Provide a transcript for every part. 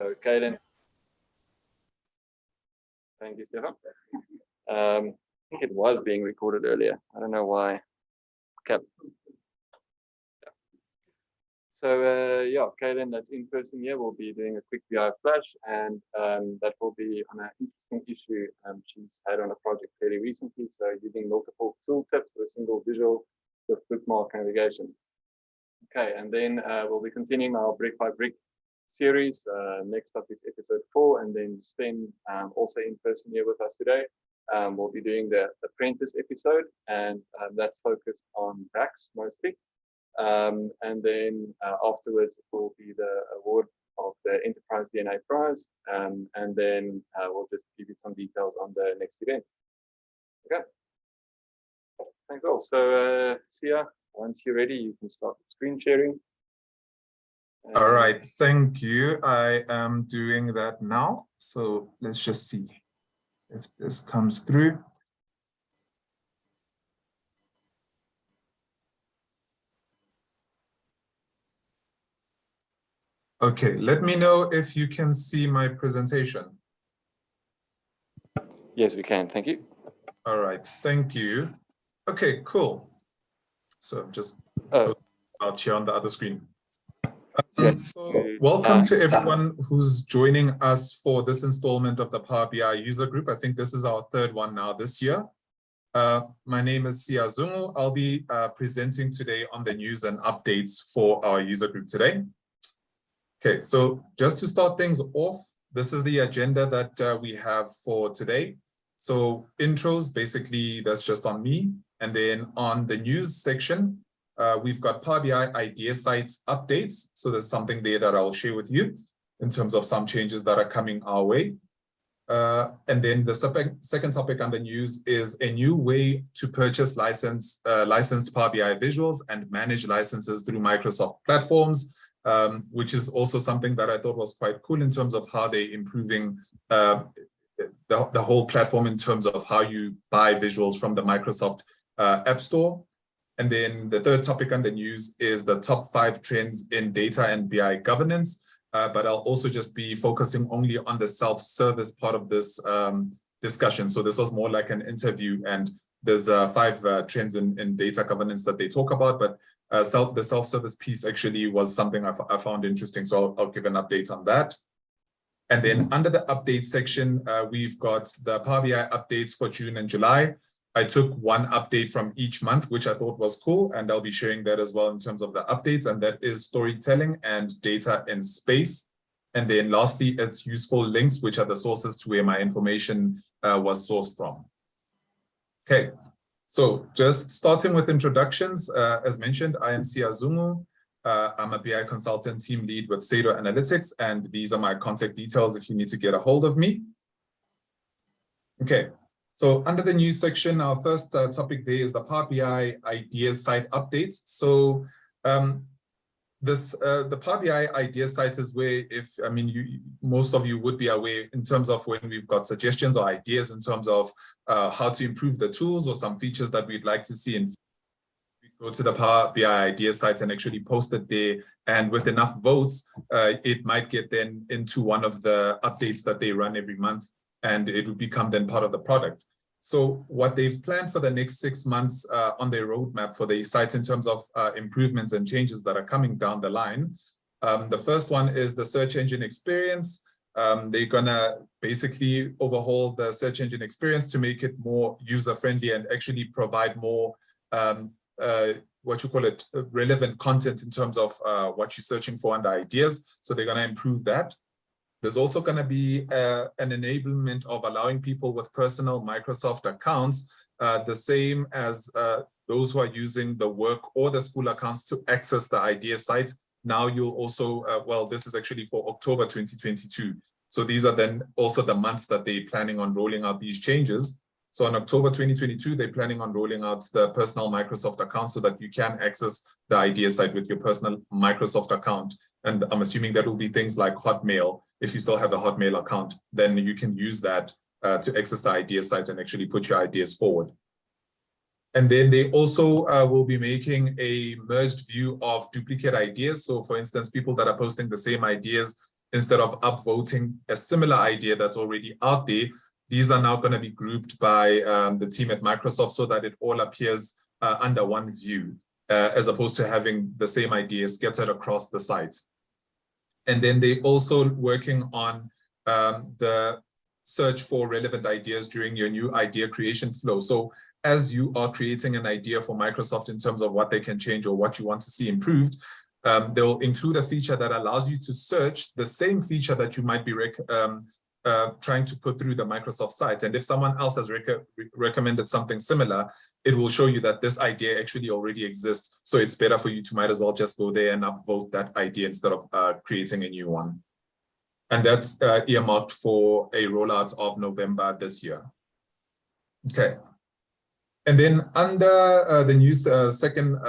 So, Cailin. Thank you, Stefan. I think it was being recorded earlier. I don't know why. Okay. So, yeah, Cailin, that's in person here. We'll be doing a quick BI flash, and that will be on an interesting issue she's had on a project fairly recently. So, using multiple tooltips with a single visual with bookmark navigation. Okay, and then we'll be continuing our brick by brick series. Next up is episode 4, and then Sven, also in person here with us today. We'll be doing the Apprentice episode, and that's focused on DAX mostly. And then afterwards, it will be the award of the Enterprise DNA Prize, and then we'll just give you some details on the next event. Okay. Thanks all. So, Sia, once you're ready, you can start screen sharing. All right, thank you. I am doing that now. So let's just see if this comes through. Okay, let me know if you can see my presentation. Yes, we can. Thank you. All right, thank you. Okay, cool. So just out here on the other screen. So welcome to everyone who's joining us for this installment of the Power BI user group. I think this is our third one now this year. My name is Zungu. I'll be presenting today on the news and updates for our user group today. Okay, so just to start things off, this is the agenda that we have for today. So intros, basically that's just on me. And then on the news section, we've got Power BI idea sites updates. So there's something there that I'll share with you in terms of some changes that are coming our way. And then the second topic on the news is a new way to purchase licensed Power BI visuals and manage licenses through Microsoft platforms, which is also something that I thought was quite cool in terms of how they're improving the whole platform in terms of how you buy visuals from the Microsoft App Store. And then the third topic on the news is the top 5 trends in data and BI governance. But I'll also just be focusing only on the self-service part of this discussion. So this was more like an interview, and there's 5 trends in data governance that they talk about, but the self-service piece actually was something I found interesting. So I'll give an update on that. And then under the update section, we've got the Power BI updates for June and July. I took one update from each month, which I thought was cool, and I'll be sharing that as well in terms of the updates, and that is storytelling and data in space. And then lastly, it's useful links, which are the sources to where my information was sourced from. Okay, so just starting with introductions, as mentioned, I am Zungu. I'm a BI consultant team lead with Sado Analytics, and these are my contact details if you need to get a hold of me. Okay. So under the news section, our first topic there is the Power BI ideas site updates. So the Power BI ideas site is where, most of you would be aware in terms of when we've got suggestions or ideas in terms of how to improve the tools or some features that we'd like to see. And we go to the Power BI ideas site and actually post it there. And with enough votes, it might get then into one of the updates that they run every month, and it would become then part of the product. So what they've planned for the next 6 months on their roadmap for the site in terms of improvements and changes that are coming down the line. The first one is the search engine experience. They're gonna basically overhaul the search engine experience to make it more user-friendly and actually provide more relevant content in terms of what you're searching for and the ideas. So they're gonna improve that. There's also going to be an enablement of allowing people with personal Microsoft accounts, the same as those who are using the work or the school accounts to access the idea site. Now you'll also, this is actually for October 2022. So these are then also the months that they're planning on rolling out these changes. So in October 2022, they're planning on rolling out the personal Microsoft account so that you can access the idea site with your personal Microsoft account. And I'm assuming that will be things like Hotmail. If you still have a Hotmail account, then you can use that to access the idea site and actually put your ideas forward. And then they also will be making a merged view of duplicate ideas. So for instance, people that are posting the same ideas instead of upvoting a similar idea that's already out there, these are now going to be grouped by the team at Microsoft so that it all appears under one view, as opposed to having the same idea scattered across the site. And then they're also working on the search for relevant ideas during your new idea creation flow. So as you are creating an idea for Microsoft in terms of what they can change or what you want to see improved, they'll include a feature that allows you to search the same feature that you might be trying to put through the Microsoft site. And if someone else has recommended something similar, it will show you that this idea actually already exists. So it's better for you to might as well just go there and upvote that idea instead of creating a new one. And that's earmarked for a rollout of November this year. Okay. And then under the news, second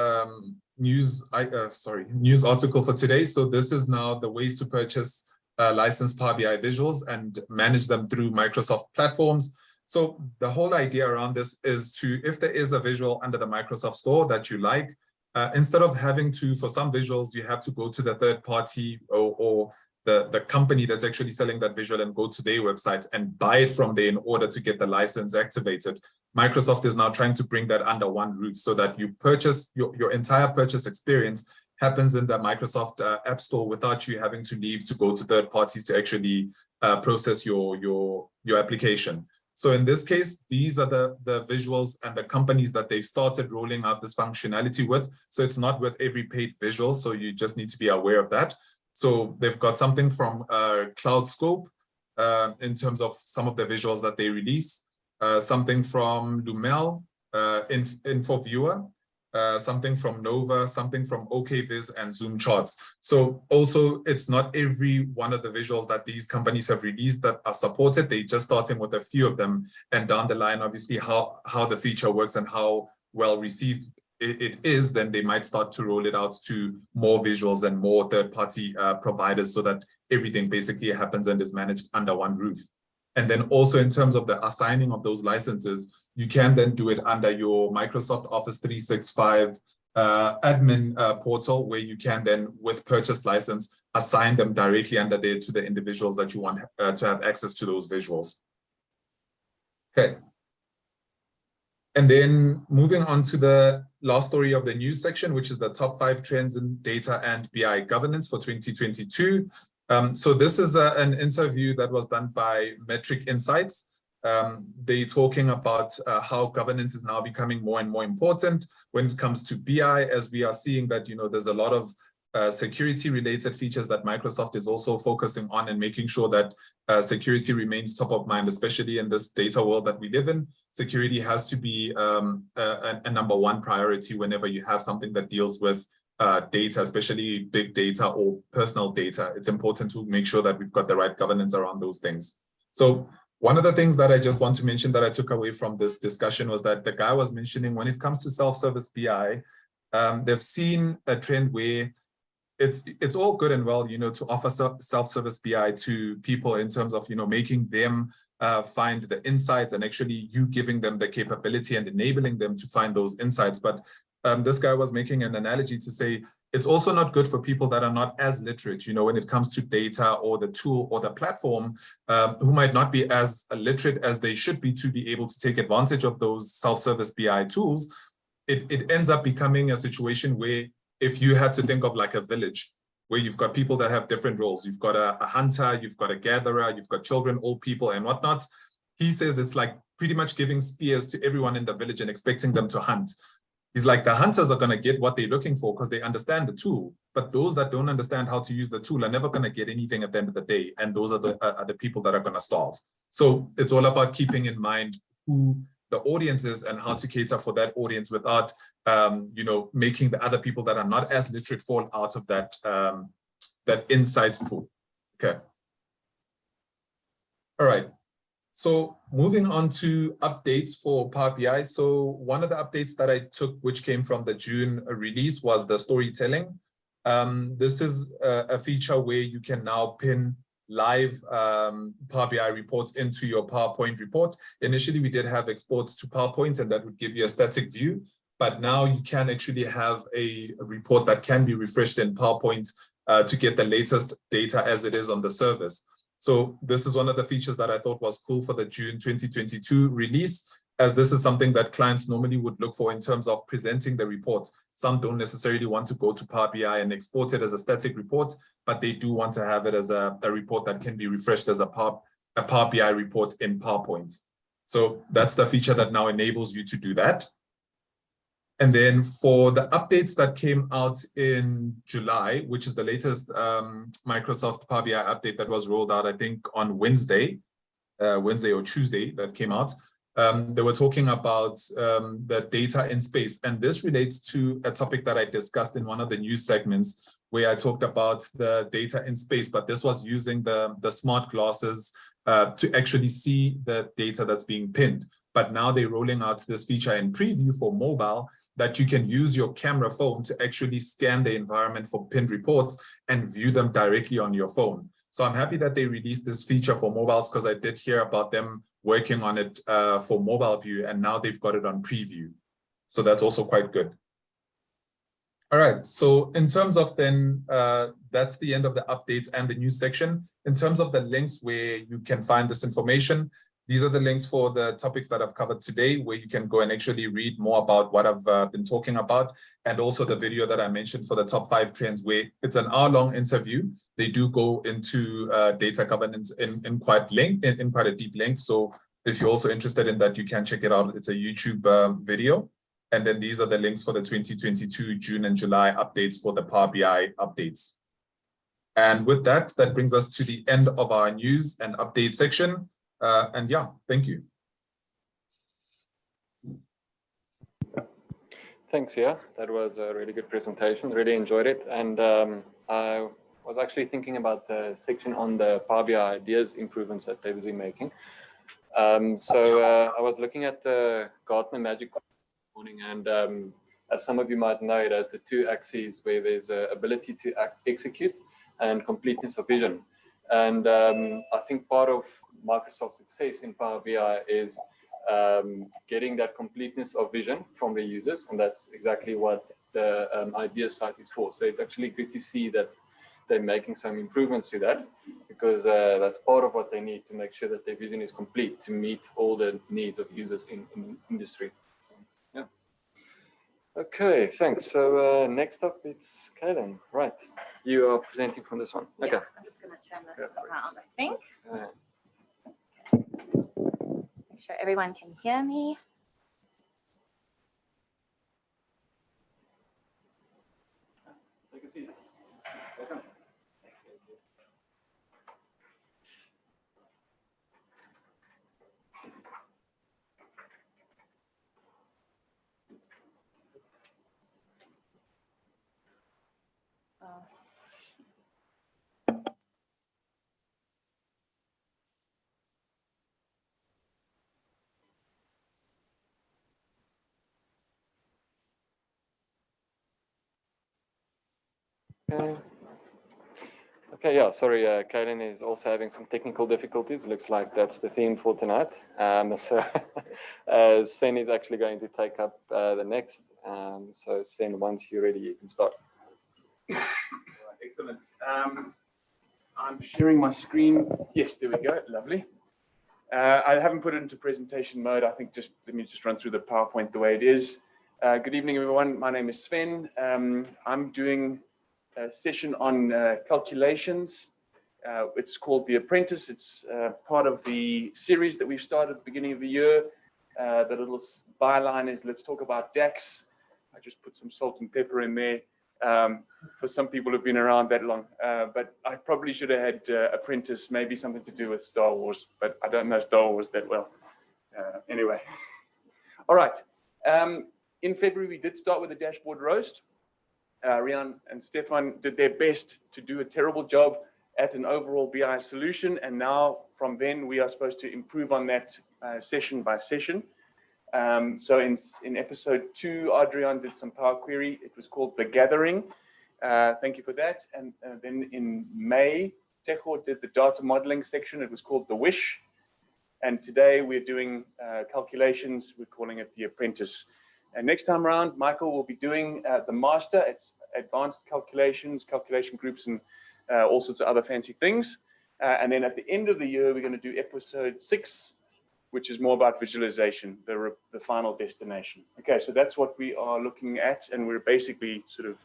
news article for today. So this is now the ways to purchase licensed Power BI visuals and manage them through Microsoft platforms. So the whole idea around this is to, if there is a visual under the Microsoft store that you like, instead of having to, for some visuals, you have to go to the third party or the company that's actually selling that visual and go to their website and buy it from there in order to get the license activated. Microsoft is now trying to bring that under one roof so that you purchase, your entire purchase experience happens in the Microsoft App Store without you having to leave to go to third parties to actually process your application. So in this case, these are the visuals and the companies that they've started rolling out this functionality with. So it's not with every paid visual, so you just need to be aware of that. So they've got something from CloudScope in terms of some of the visuals that they release, something from Lumel, InfoViewer, something from Nova, something from OKViz and Zoom Charts. So also it's not every one of the visuals that these companies have released that are supported. They're just starting with a few of them, and down the line, obviously how the feature works and how well received it is, then they might start to roll it out to more visuals and more third-party providers so that everything basically happens and is managed under one roof. And then also in terms of the assigning of those licenses, you can then do it under your Microsoft Office 365 admin portal, where you can then, with purchased license, assign them directly under there to the individuals that you want to have access to those visuals. Okay. And then moving on to the last story of the news section, which is the top 5 trends in data and BI governance for 2022. So this is an interview that was done by Metric Insights. They're talking about how governance is now becoming more and more important when it comes to BI, as we are seeing that, there's a lot of security related features that Microsoft is also focusing on and making sure that security remains top of mind, especially in this data world that we live in. Security has to be a #1 priority whenever you have something that deals with data, especially big data or personal data. It's important to make sure that we've got the right governance around those things. So one of the things that I just want to mention that I took away from this discussion was that the guy was mentioning when it comes to self-service BI, they've seen a trend where it's all good and well, to offer self-service BI to people in terms of, making them find the insights and actually you giving them the capability and enabling them to find those insights. But this guy was making an analogy to say, it's also not good for people that are not as literate, when it comes to data or the tool or the platform, who might not be as literate as they should be to be able to take advantage of those self-service BI tools. It ends up becoming a situation where if you had to think of like a village where you've got people that have different roles, you've got a hunter, you've got a gatherer, you've got children, old people and whatnot. He says it's like pretty much giving spears to everyone in the village and expecting them to hunt. He's like, the hunters are going to get what they're looking for because they understand the tool. But those that don't understand how to use the tool are never going to get anything at the end of the day. And those are the people that are going to starve. So it's all about keeping in mind who the audience is and how to cater for that audience without, making the other people that are not as literate fall out of that, that insights pool. Okay. All right. So moving on to updates for Power BI. So one of the updates that I took, which came from the June release, was the storytelling. This is a feature where you can now pin live Power BI reports into your PowerPoint report. Initially, we did have exports to PowerPoint, and that would give you a static view. But now you can actually have a report that can be refreshed in PowerPoint to get the latest data as it is on the service. So this is one of the features that I thought was cool for the June 2022 release, as this is something that clients normally would look for in terms of presenting the report. Some don't necessarily want to go to Power BI and export it as a static report, but they do want to have it as a report that can be refreshed as a Power BI report in PowerPoint. So that's the feature that now enables you to do that. And then for the updates that came out in July, which is the latest Microsoft Power BI update that was rolled out, I think on Wednesday or Tuesday that came out, they were talking about the data in space. And this relates to a topic that I discussed in one of the news segments where I talked about the data in space, but this was using the smart glasses to actually see the data that's being pinned. But now they're rolling out this feature in preview for mobile that you can use your camera phone to actually scan the environment for pinned reports and view them directly on your phone. So I'm happy that they released this feature for mobiles, because I did hear about them working on it for mobile view, and now they've got it on preview. So that's also quite good. All right, so in terms of then, that's the end of the updates and the news section. In terms of the links where you can find this information, these are the links for the topics that I've covered today, where you can go and actually read more about what I've been talking about, and also the video that I mentioned for the top 5 trends, where it's an hour-long interview. They do go into data governance in quite a deep length. So if you're also interested in that, you can check it out. It's a YouTube video. And then these are the links for the 2022 June and July updates for the Power BI updates. And with that, that brings us to the end of our news and update section. And yeah, thank you. Thanks, yeah. That was a really good presentation. Really enjoyed it. And I was actually thinking about the section on the Power BI ideas improvements that they're busy making. I was looking at the Gartner Magic morning, and as some of you might know, it has the 2 axes where there's ability to execute and completeness of vision. And I think part of Microsoft's success in Power BI is getting that completeness of vision from the users, and that's exactly what the ideas site is for. So it's actually good to see that they're making some improvements to that, because that's part of what they need to make sure that their vision is complete to meet all the needs of users in industry. So, yeah. Okay, thanks. So next up, it's Cailin. Right, you are presenting from this one. Yeah, okay. I'm just going to turn this around, I think. Make sure everyone can hear me. Take a seat. Welcome. Okay, yeah, sorry, Cailin is also having some technical difficulties. Looks like that's the theme for tonight. So Sven is actually going to take up the next. So Sven, once you're ready, you can start. Excellent. I'm sharing my screen. Yes, there we go. Lovely. I haven't put it into presentation mode. I think let me just run through the PowerPoint the way it is. Good evening, everyone. My name is Sven. I'm doing a session on calculations. It's called The Apprentice. It's part of the series that we've started at the beginning of the year. The little byline is "Let's talk about DAX." I just put some salt and pepper in there for some people who've been around that long. But I probably should have had Apprentice, maybe something to do with Star Wars, but I don't know Star Wars that well. Anyway, all right. In February, we did start with a dashboard roast. Rian and Stefan did their best to do a terrible job at an overall BI solution, and now from then we are supposed to improve on that session by session. So in episode 2, Adrian did some Power Query. It was called The Gathering. Thank you for that. And then in May, Tejo did the data modeling section. It was called The Wish. And today we're doing calculations. We're calling it The Apprentice. And next time around, Michael will be doing the master. It's advanced calculations, calculation groups, and all sorts of other fancy things. And then at the end of the year, we're going to do episode 6, which is more about visualization, the final destination. Okay, so that's what we are looking at, and we're basically sort of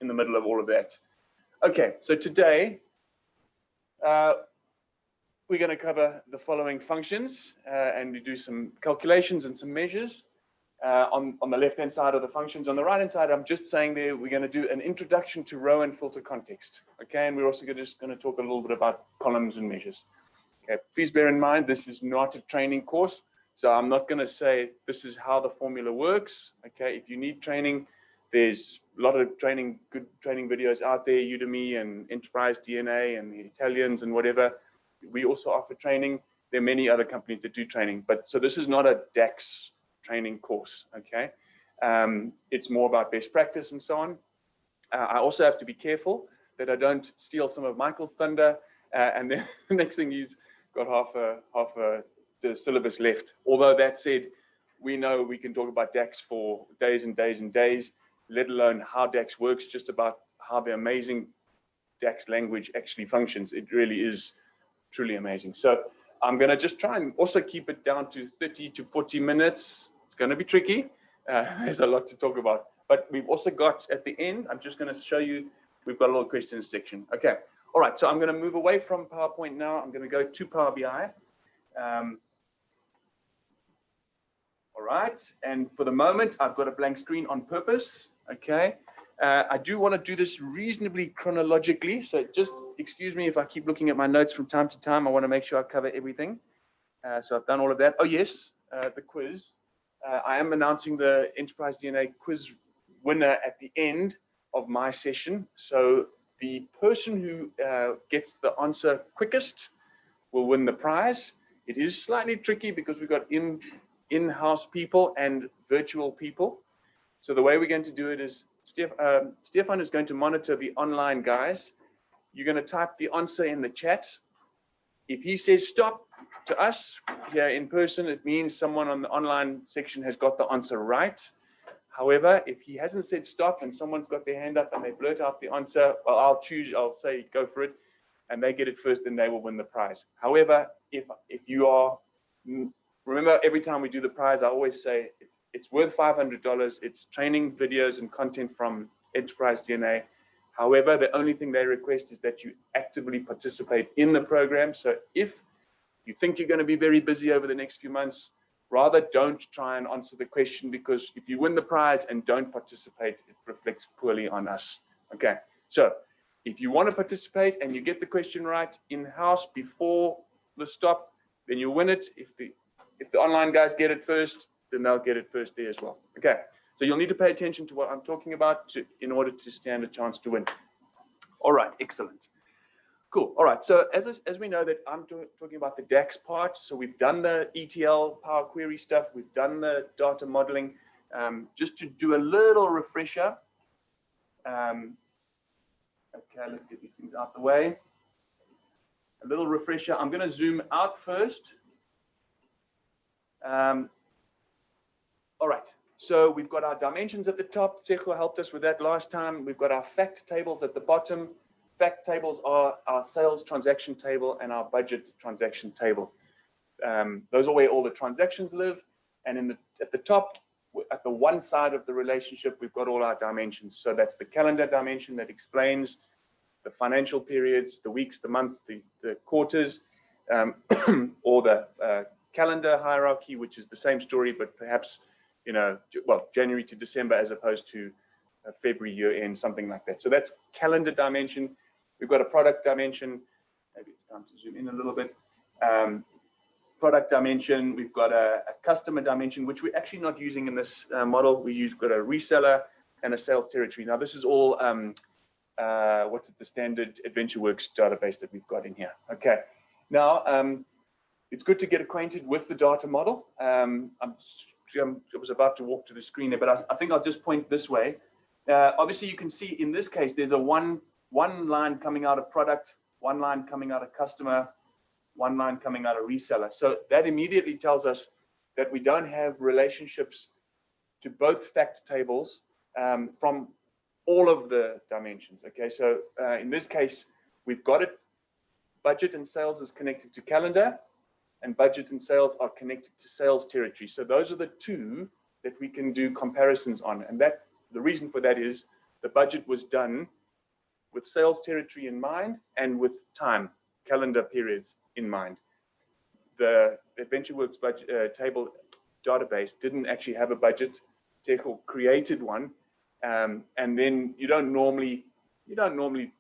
in the middle of all of that. Okay, so today we're going to cover the following functions, and we do some calculations and some measures on the left-hand side of the functions. On the right-hand side, I'm just saying there we're going to do an introduction to row and filter context. Okay, and we're also just going to talk a little bit about columns and measures. Okay, please bear in mind this is not a training course, so I'm not going to say this is how the formula works. Okay, if you need training, there's a lot of good training videos out there, Udemy and Enterprise DNA and the Italians and whatever. We also offer training. There are many other companies that do training, but so this is not a DAX training course. Okay, it's more about best practice and so on. I also have to be careful that I don't steal some of Michael's thunder, and then the next thing he's got half the syllabus left. Although that said, we know we can talk about DAX for days and days and days, let alone how DAX works, just about how the amazing DAX language actually functions. It really is truly amazing. So I'm going to just try and also keep it down to 30 to 40 minutes. It's going to be tricky. There's a lot to talk about. But we've also got at the end, I'm just going to show you, we've got a little questions section. Okay. All right. So I'm going to move away from PowerPoint now. I'm going to go to Power BI. All right. And for the moment, I've got a blank screen on purpose. Okay. I do want to do this reasonably chronologically, so just excuse me if I keep looking at my notes from time to time. I want to make sure I cover everything. So I've done all of that. Oh yes, the quiz. I am announcing the Enterprise DNA quiz winner at the end of my session. So the person who gets the answer quickest will win the prize. It is slightly tricky because we've got in-house people and virtual people. So the way we're going to do it is Stefan is going to monitor the online guys. You're going to type the answer in the chat. If he says stop to us here in person, it means someone on the online section has got the answer right. However, if he hasn't said stop and someone's got their hand up and they blurt out the answer, well, I'll say go for it, and they get it first, then they will win the prize. However, if you are, remember every time we do the prize, I always say it's worth $500. It's training videos and content from Enterprise DNA. However, the only thing they request is that you actively participate in the program. So if you think you're going to be very busy over the next few months, rather don't try and answer the question, because if you win the prize and don't participate, it reflects poorly on us. Okay, so if you want to participate and you get the question right in-house before the stop, then you'll win it. If the online guys get it first, then they'll get it first there as well. Okay, so you'll need to pay attention to what I'm talking about in order to stand a chance to win. All right, excellent. Cool. All right, so as we know that I'm talking about the DAX part, so we've done the ETL Power Query stuff, we've done the data modeling. Just to do a little refresher. Okay, let's get these things out the way. A little refresher. I'm going to zoom out first. All right, so we've got our dimensions at the top. Tsecho helped us with that last time. We've got our fact tables at the bottom. Fact tables are our sales transaction table and our budget transaction table. Those are where all the transactions live. And at the top, at the one side of the relationship, we've got all our dimensions. So that's the calendar dimension that explains the financial periods, the weeks, the months, the quarters, or the calendar hierarchy, which is the same story, but perhaps, well, January to December as opposed to February year end, something like that. So that's calendar dimension. We've got a product dimension. Maybe it's time to zoom in a little bit. Product dimension. We've got a customer dimension, which we're actually not using in this model. We've got a reseller and a sales territory. Now, this is all the standard AdventureWorks database that we've got in here. Okay. Now, it's good to get acquainted with the data model. I was about to walk to the screen there, but I think I'll just point this way. Obviously, you can see in this case, there's a one line coming out of product, one line coming out of customer, one line coming out of reseller. So that immediately tells us that we don't have relationships to both fact tables from all of the dimensions. Okay, so in this case, we've got it. Budget and sales is connected to calendar, and budget and sales are connected to sales territory. So those are the two that we can do comparisons on. And that the reason for that is the budget was done with sales territory in mind and with time, calendar periods in mind. The AdventureWorks budget table database didn't actually have a budget. Techo created one, and then you don't normally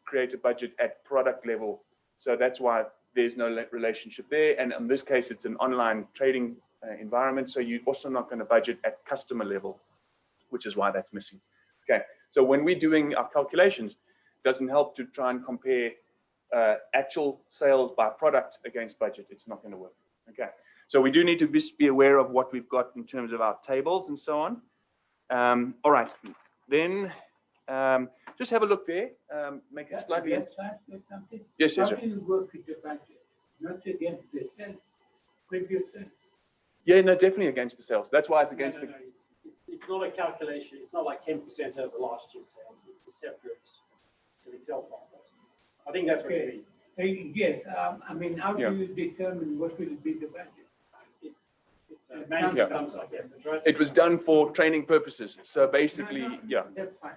create a budget at product level. So that's why there's no relationship there. And in this case, it's an online trading environment. So you're also not going to budget at customer level, which is why that's missing. Okay. So when we're doing our calculations, it doesn't help to try and compare actual sales by product against budget. It's not going to work. Okay. So we do need to be aware of what we've got in terms of our tables and so on. All right. Then just have a look there. Make it slightly. Yes, How sir. do you work with the budget? Not against the sales, previous sales? Yeah, no, definitely against the sales. That's why it's against the. It's not a calculation. It's not like 10% over last year's sales. It's a separate. It's an Excel file. I think that's what you mean. Yes, I mean, how do you determine what will be the budget? It's a manual comes like that, right? It was done for training purposes. So basically, yeah. That's fine.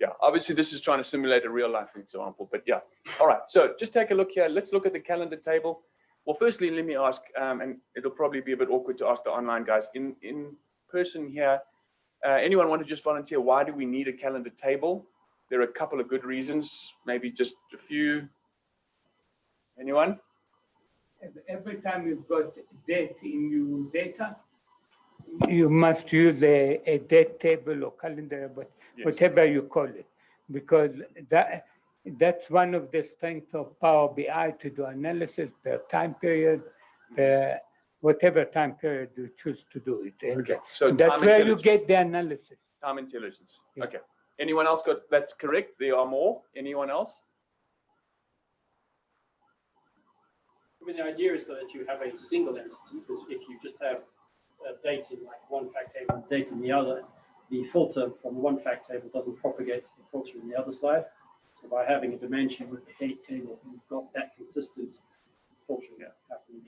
Yeah, obviously this is trying to simulate a real life example, but yeah. All right, so just take a look here. Let's look at the calendar table. Well, firstly, let me ask, and it'll probably be a bit awkward to ask the online guys. In person here, anyone want to just volunteer? Why do we need a calendar table? There are a couple of good reasons, maybe just a few. Anyone? Every time you've got date in your data, you must use a date table or calendar, but whatever you call it, because that's one of the strengths of Power BI, to do analysis per time period, whatever time period you choose to do it. And okay, so that's where you get the analysis. Time intelligence. Yeah. Okay. Anyone else got that's correct? There are more. Anyone else? I mean, the idea is that you have a single entity, because if you just have a date in like one fact table and date in the other, the filter from one fact table doesn't propagate to the filter on the other side. So by having a dimension with the date table, you've got that consistent filtering happening.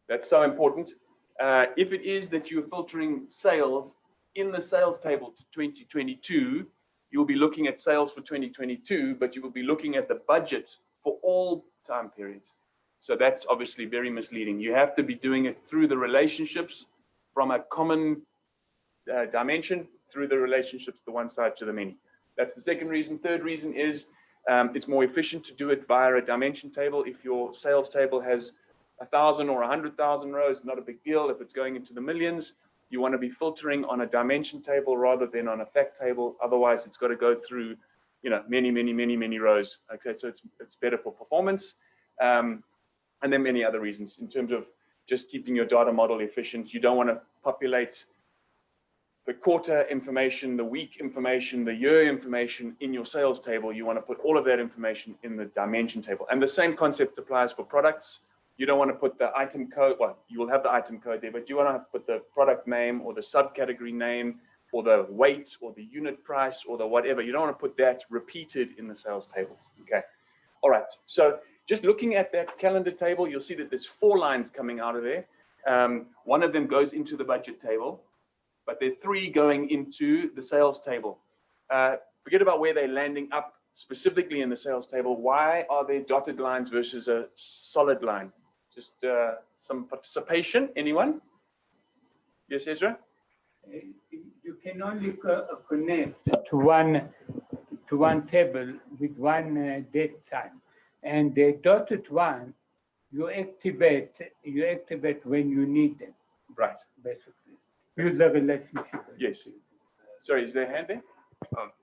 That's so important. If it is that you're filtering sales in the sales table to 2022, you'll be looking at sales for 2022, but you will be looking at the budget for all time periods. So that's obviously very misleading. You have to be doing it through the relationships from a common dimension through the relationships, the one side to the many. That's the second reason. Third reason is it's more efficient to do it via a dimension table. If your sales table has 1,000 or 100,000 rows, not a big deal. If it's going into the millions, you want to be filtering on a dimension table rather than on a fact table. Otherwise, it's got to go through, many rows. Okay, so it's better for performance. And then many other reasons in terms of just keeping your data model efficient. You don't want to populate the quarter information, the week information, the year information in your sales table. You want to put all of that information in the dimension table. And the same concept applies for products. You don't want to put the item code, well, you will have the item code there, but you want to put the product name or the subcategory name or the weight or the unit price or the whatever. You don't want to put that repeated in the sales table. Okay. All right. So just looking at that calendar table, you'll see that there's 4 lines coming out of there. One of them goes into the budget table, but there are 3 going into the sales table. Forget about where they're landing up specifically in the sales table. Why are there dotted lines versus a solid line? Just some participation. Anyone? Yes, Ezra? You can only connect to one table with one date time. And the dotted one, you activate when you need them. Right. Basically, use the relationship. Yes. Sorry, is there a hand there?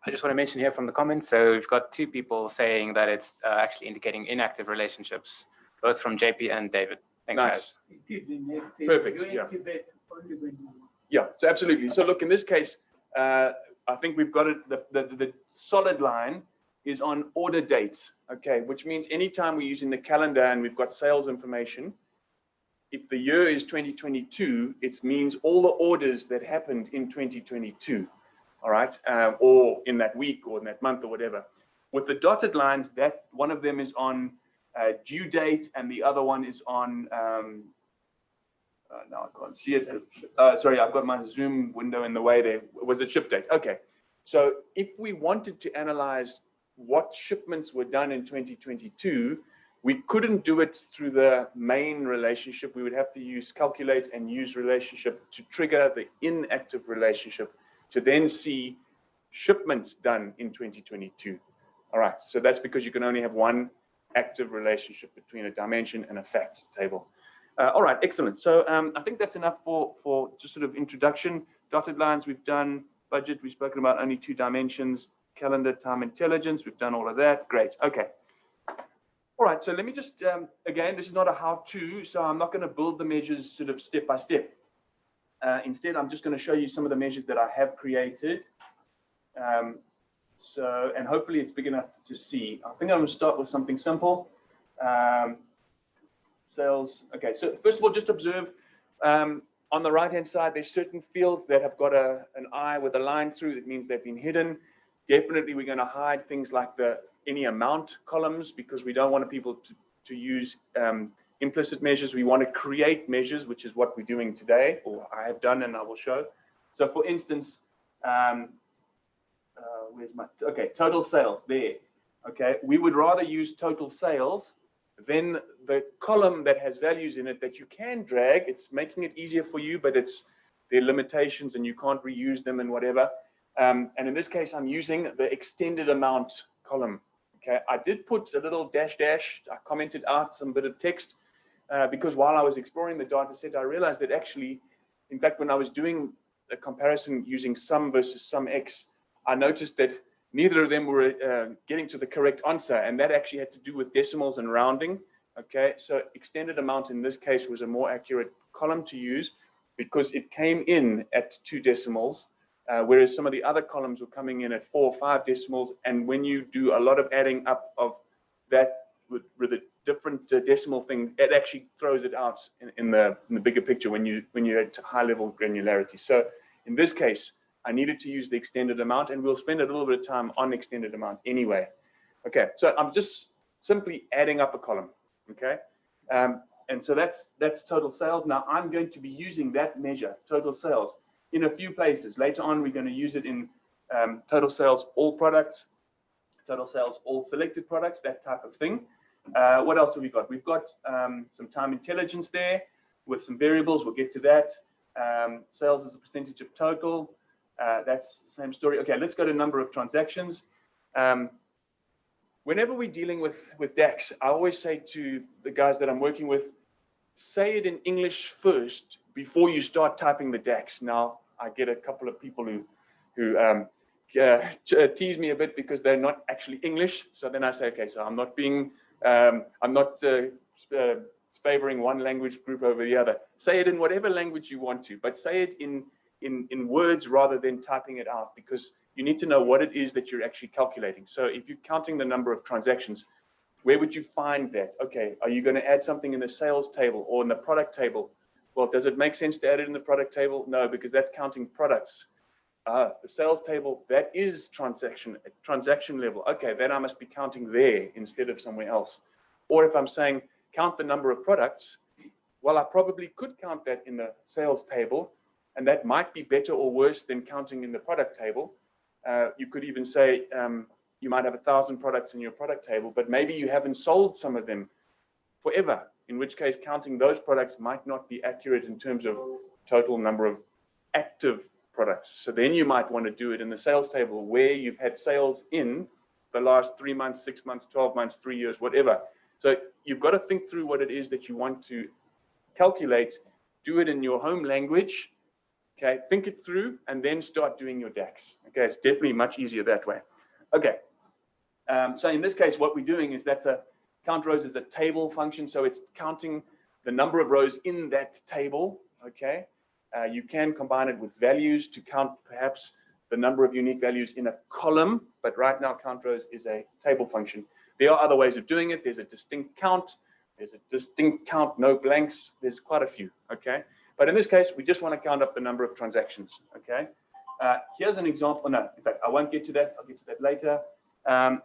I just want to mention here from the comments. So we've got 2 people saying that it's actually indicating inactive relationships, both from JP and David. Thanks, Nice. guys. It is inactive. Perfect, You yeah. activate only when you want. Yeah, so absolutely. So look, in this case, I think we've got it. The solid line is on order date, okay, which means anytime we're using the calendar and we've got sales information, if the year is 2022, it means all the orders that happened in 2022. all right, or in that week or in that month or whatever. With the dotted lines, that one of them is on due date and the other one is on, now I can't see it. Sorry, I've got my Zoom window in the way there. Was it ship date? Okay. So if we wanted to analyze what shipments were done in 2022, we couldn't do it through the main relationship. We would have to use calculate and use relationship to trigger the inactive relationship to then see shipments done in 2022. All right, so that's because you can only have one active relationship between a dimension and a fact table. All right, excellent. So I think that's enough for just sort of introduction. Dotted lines we've done, budget we've spoken about, only 2 dimensions, calendar, time intelligence, we've done all of that. Great, okay. All right, so let me just, again, this is not a how-to, so I'm not going to build the measures sort of step by step. Instead, I'm just going to show you some of the measures that I have created. And hopefully it's big enough to see. I think I'm going to start with something simple. Sales, okay, so first of all, just observe on the right-hand side, there's certain fields that have got an eye with a line through. That means they've been hidden. Definitely, we're going to hide things like any amount columns because we don't want people to use implicit measures. We want to create measures, which is what we're doing today, or I have done and I will show. So for instance, where's my, okay, total sales there. Okay, we would rather use total sales than the column that has values in it that you can drag. It's making it easier for you, but there are limitations and you can't reuse them and whatever. And in this case, I'm using the extended amount column. Okay, I did put a little dash. I commented out some bit of text because while I was exploring the data set, I realized that actually, in fact, when I was doing a comparison using sum versus sum X, I noticed that neither of them were getting to the correct answer, and that actually had to do with decimals and rounding. Okay, so extended amount in this case was a more accurate column to use because it came in at 2 decimals. Whereas some of the other columns were coming in at 4 or 5 decimals, and when you do a lot of adding up of that with a different decimal thing, it actually throws it out in the bigger picture when you're at high level granularity. So in this case, I needed to use the extended amount, and we'll spend a little bit of time on extended amount anyway. Okay, so I'm just simply adding up a column. Okay, and so that's total sales. Now I'm going to be using that measure, total sales, in a few places. Later on, we're going to use it in total sales, all products, total sales, all selected products, that type of thing. What else have we got? We've got some time intelligence there with some variables. We'll get to that. Sales as a percentage of total. That's the same story. Okay, let's go to number of transactions. Whenever we're dealing with DAX, I always say to the guys that I'm working with, say it in English first before you start typing the DAX. Now, I get a couple of people who tease me a bit because they're not actually English. So then I say, okay, so I'm not being, I'm not favoring one language group over the other. Say it in whatever language you want to, but say it in words rather than typing it out, because you need to know what it is that you're actually calculating. So if you're counting the number of transactions, where would you find that? Okay, are you going to add something in the sales table or in the product table? Well, does it make sense to add it in the product table? No, because that's counting products. The sales table, that is transaction level. Okay, then I must be counting there instead of somewhere else. Or if I'm saying count the number of products, well, I probably could count that in the sales table, and that might be better or worse than counting in the product table. You could even say you might have 1,000 products in your product table, but maybe you haven't sold some of them forever, in which case counting those products might not be accurate in terms of total number of active products. So then you might want to do it in the sales table where you've had sales in the last 3 months, 6 months, 12 months, 3 years, whatever. So you've got to think through what it is that you want to calculate, do it in your home language. Okay, think it through and then start doing your DAX. Okay, it's definitely much easier that way. Okay, so in this case, what we're doing is that's a count rows is a table function, so it's counting the number of rows in that table. Okay, you can combine it with values to count perhaps the number of unique values in a column, but right now count rows is a table function. There are other ways of doing it. There's a distinct count. There's a distinct count, no blanks. There's quite a few. Okay. But in this case, we just want to count up the number of transactions, okay? Here's an example. No, in fact, I won't get to that. I'll get to that later.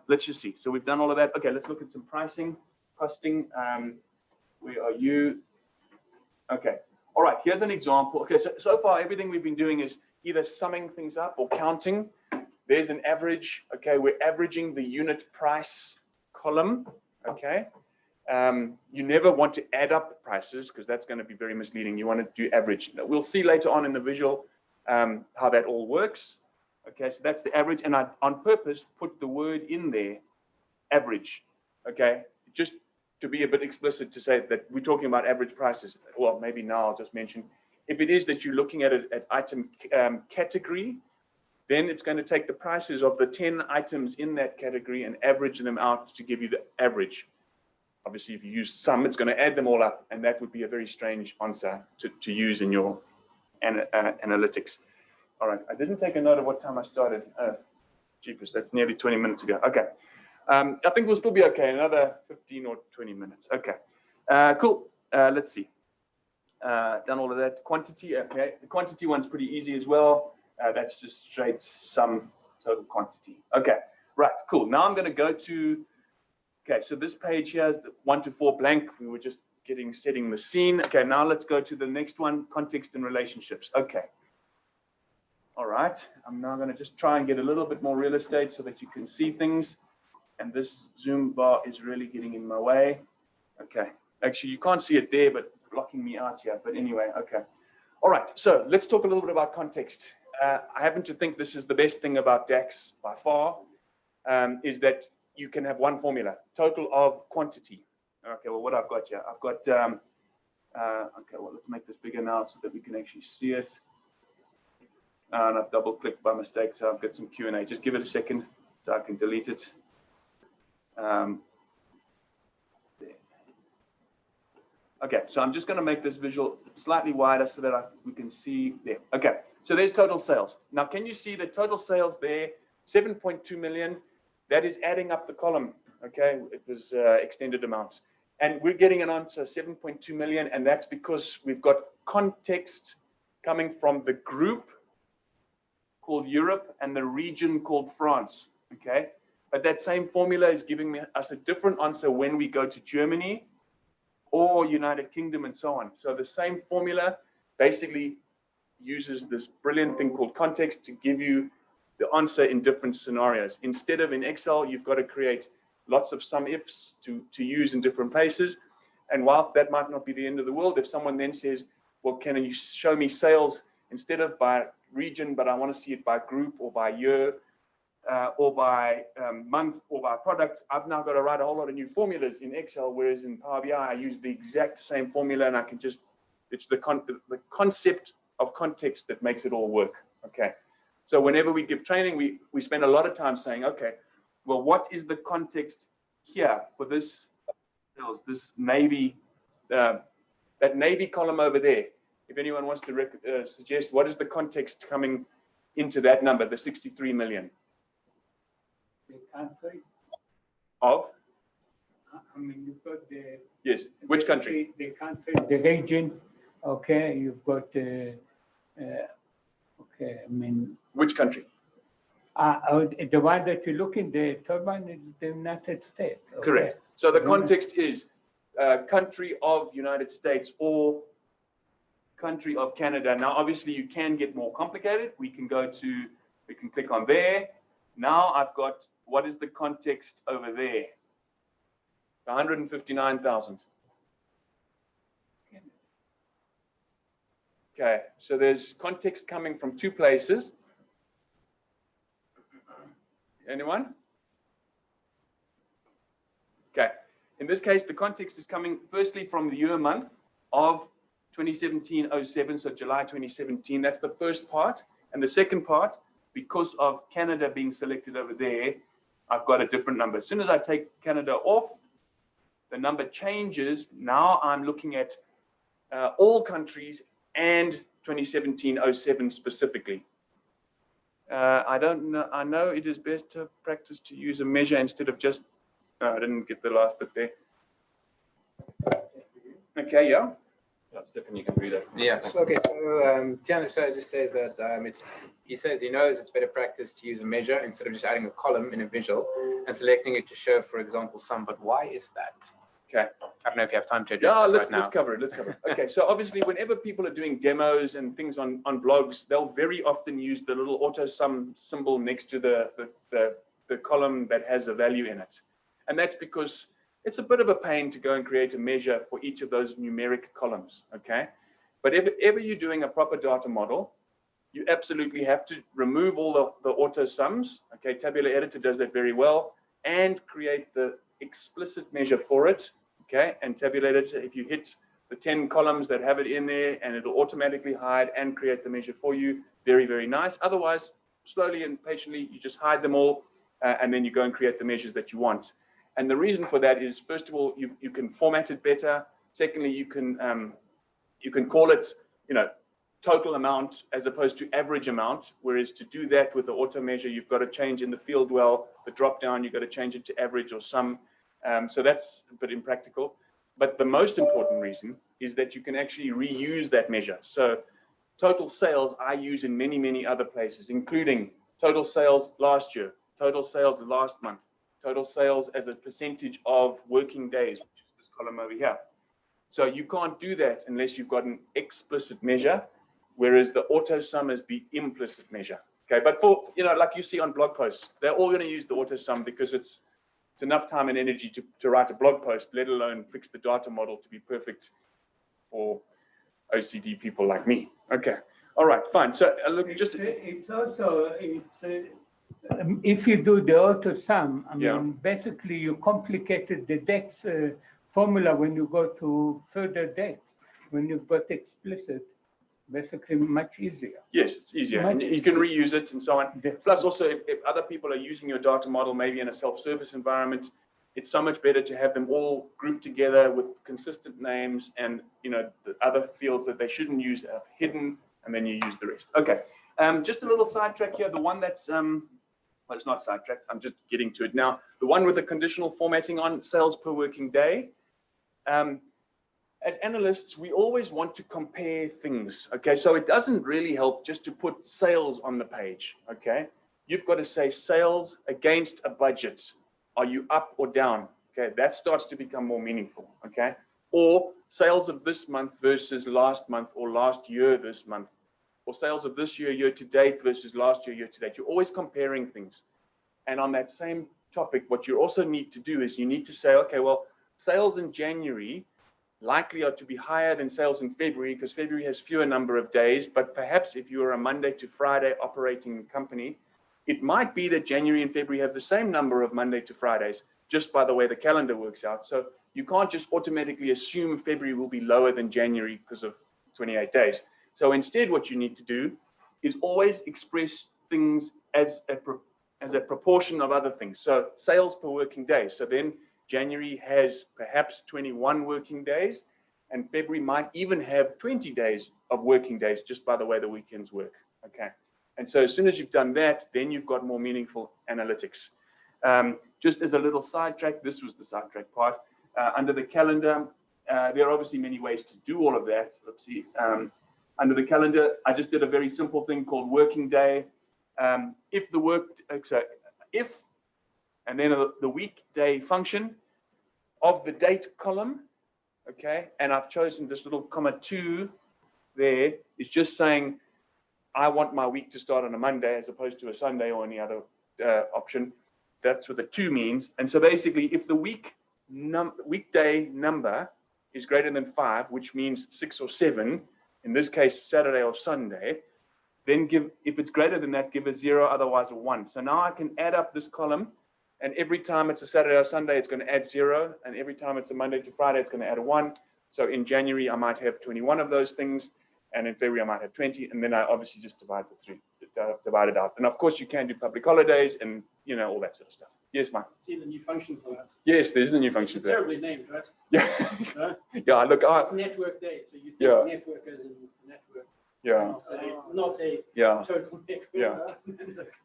Let's just see. So we've done all of that. Okay, let's look at some pricing, costing. Where are you? Okay. All right, here's an example. Okay, so far everything we've been doing is either summing things up or counting. There's an average. Okay, we're averaging the unit price column. Okay. You never want to add up prices because that's going to be very misleading. You want to do average. Now, we'll see later on in the visual how that all works. Okay, so that's the average, and I on purpose put the word in there, average. Okay, just to be a bit explicit to say that we're talking about average prices. Well, maybe now I'll just mention, if it is that you're looking at it at item category, then it's going to take the prices of the 10 items in that category and average them out to give you the average. Obviously, if you use sum, it's going to add them all up, and that would be a very strange answer to use in your analytics. All right, I didn't take a note of what time I started. Jeepers, that's nearly 20 minutes ago. Okay, I think we'll still be okay, another 15 or 20 minutes. Okay, cool. Let's see. Done all of that. Quantity, okay. The quantity one's pretty easy as well. That's just straight sum total quantity. Okay, right, cool. Now I'm going to go to, okay, so this page here is the 1 to 4 blank. We were just setting the scene. Okay, now let's go to the next one, context and relationships. Okay. All right, I'm now going to just try and get a little bit more real estate so that you can see things. And this zoom bar is really getting in my way. Okay, actually you can't see it there, but it's blocking me out here. But anyway, okay. All right, so let's talk a little bit about context. I happen to think this is the best thing about DAX by far, is that you can have one formula, total of quantity. Okay, well, what I've got here, I've got, okay, well, let's make this bigger now so that we can actually see it. And I've double clicked by mistake, so I've got some Q&A. Just give it a second so I can delete it. There. Okay, so I'm just going to make this visual slightly wider so that we can see there. Okay, so there's total sales. Now, can you see the total sales there? 7.2 million. That is adding up the column. Okay, it was extended amounts. And we're getting an answer 7.2 million, and that's because we've got context coming from the group called Europe and the region called France. Okay, but that same formula is giving us a different answer when we go to Germany or United Kingdom and so on. So the same formula basically uses this brilliant thing called context to give you the answer in different scenarios. Instead of in Excel, you've got to create lots of sum ifs to use in different places. And whilst that might not be the end of the world, if someone then says, well, can you show me sales instead of by region, but I want to see it by group or by year or by month or by product, I've now got to write a whole lot of new formulas in Excel, whereas in Power BI, I use the exact same formula and I can just, it's the concept of context that makes it all work. Okay. So whenever we give training, we spend a lot of time saying, okay, well, what is the context here for this navy, that navy column over there? If anyone wants to suggest, what is the context coming into that number, the 63 million? The country. Of? I mean, you've got the... Yes, which country? The country, the region, okay, you've got, okay, I mean... Which country? The one that you look in, the third one is the United States. Okay. Correct. So the context is country of United States or country of Canada. Now, obviously, you can get more complicated. We can click on there. Now I've got, what is the context over there? 159,000. Okay, so there's context coming from two places. Anyone? Okay, in this case, the context is coming firstly from the year month of 2017-07, so July 2017. That's the first part. And the second part, because of Canada being selected over there, I've got a different number. As soon as I take Canada off, the number changes. Now I'm looking at all countries and 2017-07 specifically. I don't know. I know it is better practice to use a measure instead of just. I didn't get the last bit there. Okay, yeah. Stephen, you can read that. Yeah. Okay. So Tiana just says that it's he says he knows it's better practice to use a measure instead of just adding a column in a visual and selecting it to show, for example, sum. But why is that? Okay. I don't know if you have time to address Yeah, that let's right now. let's cover it. Okay, so obviously whenever people are doing demos and things on blogs, they'll very often use the little auto sum symbol next to the column that has a value in it. And that's because it's a bit of a pain to go and create a measure for each of those numeric columns, okay? But if ever you're doing a proper data model, you absolutely have to remove all the auto sums, okay? Tabular Editor does that very well, and create the explicit measure for it, okay? And Tabular Editor, if you hit the 10 columns that have it in there, and it'll automatically hide and create the measure for you, very, very nice. Otherwise, slowly and patiently, you just hide them all, and then you go and create the measures that you want. And the reason for that is, first of all, you can format it better. Secondly, you can call it, total amount as opposed to average amount. Whereas to do that with the auto measure, you've got to change in the field well, the drop down, you've got to change it to average or sum. So that's a bit impractical. But the most important reason is that you can actually reuse that measure. So total sales I use in many, many other places, including total sales last year, total sales last month, total sales as a percentage of working days, which is this column over here. So you can't do that unless you've got an explicit measure, whereas the auto sum is the implicit measure. Okay, but for, like you see on blog posts, they're all going to use the auto sum because it's enough time and energy to write a blog post, let alone fix the data model to be perfect for OCD people like me. Okay, all right, fine. So look, it's also if you do the auto sum, I mean, basically you complicated the DAX formula when you go to further DAX. When you've got explicit, basically much easier. Yes, it's easier. And you can reuse it and so on. Plus also, if other people are using your data model, maybe in a self-service environment, it's so much better to have them all grouped together with consistent names and, the other fields that they shouldn't use are hidden, and then you use the rest. Okay, just a little sidetrack here. The one that's, well, it's not sidetracked. I'm just getting to it now. The one with the conditional formatting on sales per working day. As analysts, we always want to compare things, okay? So it doesn't really help just to put sales on the page, okay? You've got to say sales against a budget. Are you up or down? Okay, that starts to become more meaningful, okay? Or sales of this month versus last month or last year this month, or sales of this year, year to date versus last year, year to date. You're always comparing things. And on that same topic, what you also need to do is you need to say, okay, well, sales in January likely are to be higher than sales in February because February has fewer number of days, but perhaps if you're a Monday to Friday operating company, it might be that January and February have the same number of Monday to Fridays, just by the way the calendar works out. So you can't just automatically assume February will be lower than January because of 28 days. So instead, what you need to do is always express things as a proportion of other things. So sales per working day. So then January has perhaps 21 working days, and February might even have 20 days of working days just by the way the weekends work, okay? And so as soon as you've done that, then you've got more meaningful analytics. Just as a little sidetrack, this was the sidetrack part. Under the calendar, there are obviously many ways to do all of that. Oopsie. Under the calendar, I just did a very simple thing called working day. And then the weekday function of the date column, okay? And I've chosen this little comma 2 there, is just saying, I want my week to start on a Monday as opposed to a Sunday or any other option. That's what the 2 means. And so basically, if the weekday number is greater than 5, which means 6 or 7, in this case, Saturday or Sunday, then if it's greater than that, give a 0, otherwise a 1. So now I can add up this column, and every time it's a Saturday or Sunday, it's going to add 0. And every time it's a Monday to Friday, it's going to add a 1. So in January, I might have 21 of those things. And in February, I might have 20. And then I obviously just divide it out. And of course, you can do public holidays and, all that sort of stuff. Yes, Mike? See the new function for that. Yes, there's a new function for that. Terribly named, right? Yeah. Yeah, look. It's network day. So you think network as in network. Yeah. Not a total network. Yeah.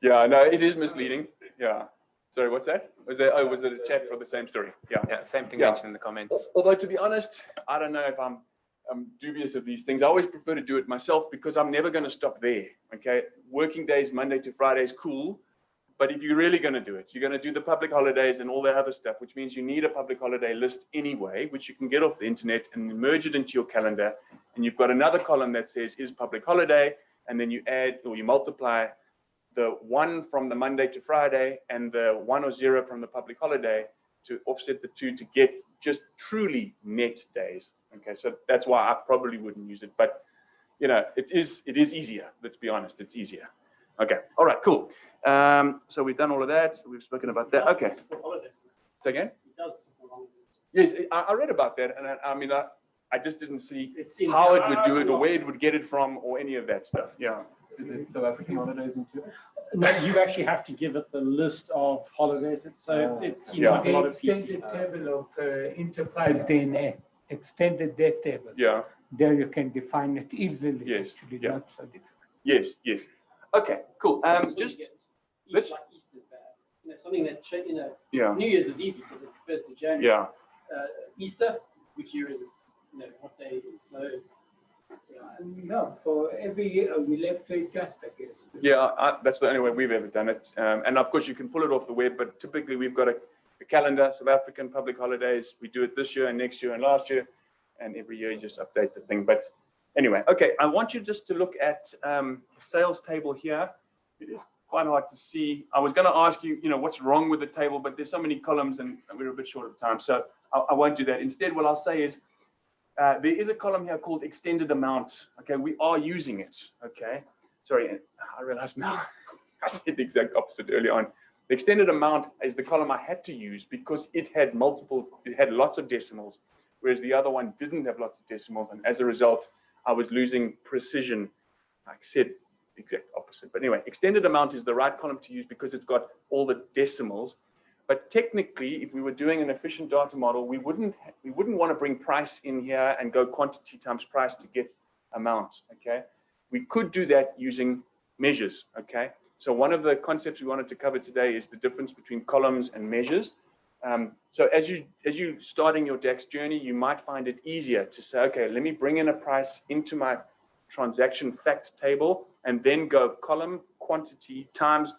Yeah, no, it is misleading. Yeah. Sorry, what's that? Was it a chat for the same story? Yeah. Yeah, same thing mentioned in the comments. Although, to be honest, I don't know if I'm dubious of these things. I always prefer to do it myself because I'm never going to stop there. Okay, working days, Monday to Friday is cool. But if you're really going to do it, you're going to do the public holidays and all the other stuff, which means you need a public holiday list anyway, which you can get off the internet and merge it into your calendar. And you've got another column that says is public holiday. And then you add or you multiply the 1 from the Monday to Friday and the 1 or 0 from the public holiday to offset the 2 to get just truly net days. Okay, so that's why I probably wouldn't use it. But, you know, it is easier. Let's be honest, it's easier. Okay, all right, cool. So we've done all of that. We've spoken about that. Okay. Say again? It does. Yes, I read about that, and I mean, I just didn't see how it would do it or where it would get it from or any of that stuff. Yeah. Is it South African holidays included? No, you actually have to give it the list of holidays. So it's Yeah. like a lot The of extended table of enterprise DNA, extended debt table. Yeah. There you can define it easily. Yes, Actually, yeah. not so difficult. Yes, yes. Okay, cool. Just let's. like Easter's bad. You know, something that Yeah. New Year's is easy because it's the 1st of January. Yeah. Easter, which year is it? You know, what day is it? So No, for every year we left to adjust, I guess. Yeah, that's the only way we've ever done it. And of course, you can pull it off the web, but typically we've got a calendar, South African public holidays. We do it this year and next year and last year, and every year you just update the thing. But anyway, okay, I want you just to look at the sales table here. It is quite hard to see. I was going to ask you, you know, what's wrong with the table, but there's so many columns and we're a bit short of time, so I won't do that. Instead, what I'll say is, there is a column here called extended amount. Okay, we are using it. Okay, sorry, I realize now I said the exact opposite early on. The extended amount is the column I had to use because it had lots of decimals, whereas the other one didn't have lots of decimals, and as a result, I was losing precision. I said the exact opposite, but anyway, extended amount is the right column to use because it's got all the decimals. But technically, if we were doing an efficient data model, we wouldn't want to bring price in here and go quantity times price to get amount. Okay, we could do that using measures. Okay, so one of the concepts we wanted to cover today is the difference between columns and measures. So as you starting your DAX journey, you might find it easier to say, okay, let me bring in a price into my transaction fact table and then go column quantity times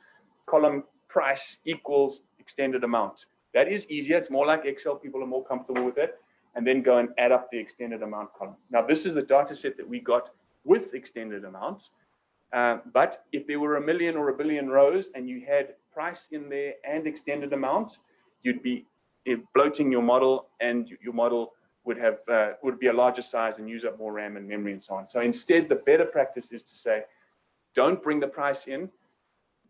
column price equals extended amount. That is easier. It's more like Excel. People are more comfortable with it. And then go and add up the extended amount column. Now, this is the data set that we got with extended amounts. But if there were 1 million or 1 billion rows and you had price in there and extended amount, you'd be bloating your model, and your model would be a larger size and use up more RAM and memory and so on. So instead, the better practice is to say, don't bring the price in.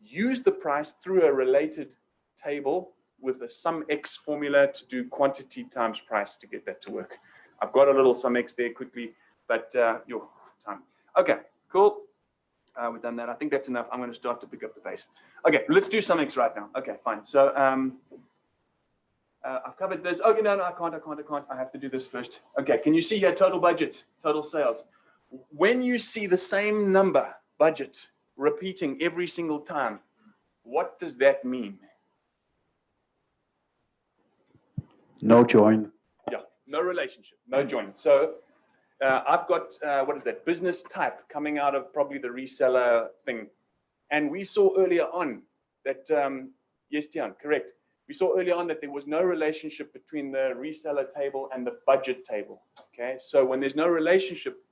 Use the price through a related table with a SumX formula to do quantity times price to get that to work. I've got a little SumX there quickly, but your time. Okay, cool. We've done that. I think that's enough. I'm going to start to pick up the pace. Okay, let's do SumX right now. Okay, fine. So I've covered this. Okay, no, I can't. I have to do this first. Okay, can you see here total budget, total sales? When you see the same number, budget, repeating every single time, what does that mean? No join. Yeah, no relationship, no join. So I've got, what is that, business type coming out of probably the reseller thing. And we saw earlier on that, yes, Tian, correct. We saw earlier on that there was no relationship between the reseller table and the budget table. Okay, so when there's no relationship,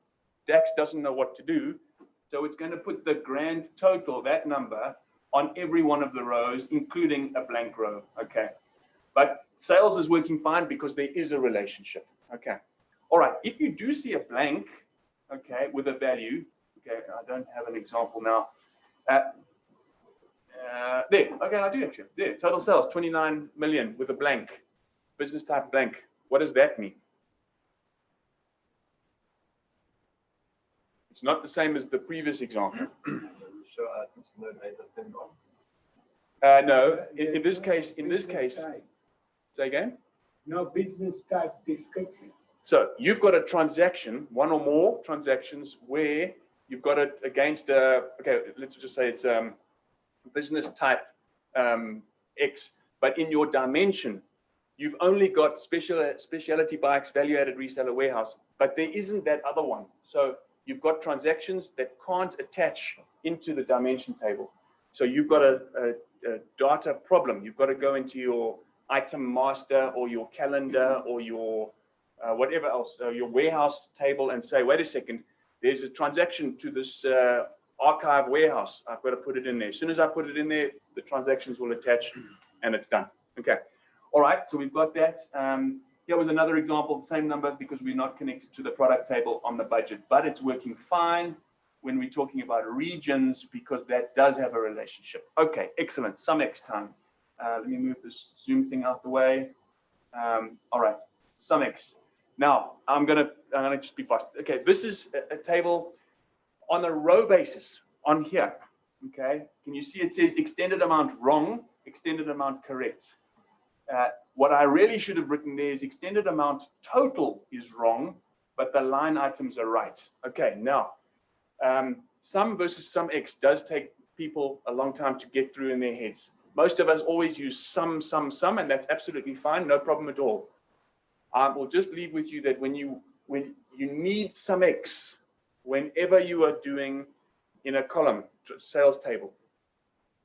DAX doesn't know what to do. So it's going to put the grand total, that number, on every one of the rows, including a blank row. Okay. But sales is working fine because there is a relationship. Okay. All right. If you do see a blank, okay, with a value, okay, I don't have an example now. There. Okay, I do actually. There. Total sales 29 million with a blank. Business type blank. What does that mean? It's not the same as the previous example. Show items, no data sent on. No. In this case. Say again? No business type description. So you've got a transaction, one or more transactions, where you've got it against okay, let's just say it's business type X, but in your dimension you've only got specialty bikes, value-added reseller warehouse, but there isn't that other one. So you've got transactions that can't attach into the dimension table. So you've got a data problem. You've got to go into your item master or your calendar or your whatever else, your warehouse table, and say, wait a second, there's a transaction to this archive warehouse. I've got to put it in there. As soon as I put it in there, the transactions will attach and it's done. Okay. All right. So we've got that. Here was another example, the same number, because we're not connected to the product table on the budget, but it's working fine when we're talking about regions, because that does have a relationship. Okay, excellent. Some X time. Let me move this Zoom thing out the way. All right, some X. Now I'm gonna just be fast. Okay, this is a table on a row basis on here. Okay, can you see it says extended amount wrong, extended amount correct? What I really should have written there is extended amount total is wrong, but the line items are right. Okay, now sum versus sum X does take people a long time to get through in their heads. Most of us always use sum, and that's absolutely fine, no problem at all. I will just leave with you that when you need sum X, whenever you are doing in a column, sales table,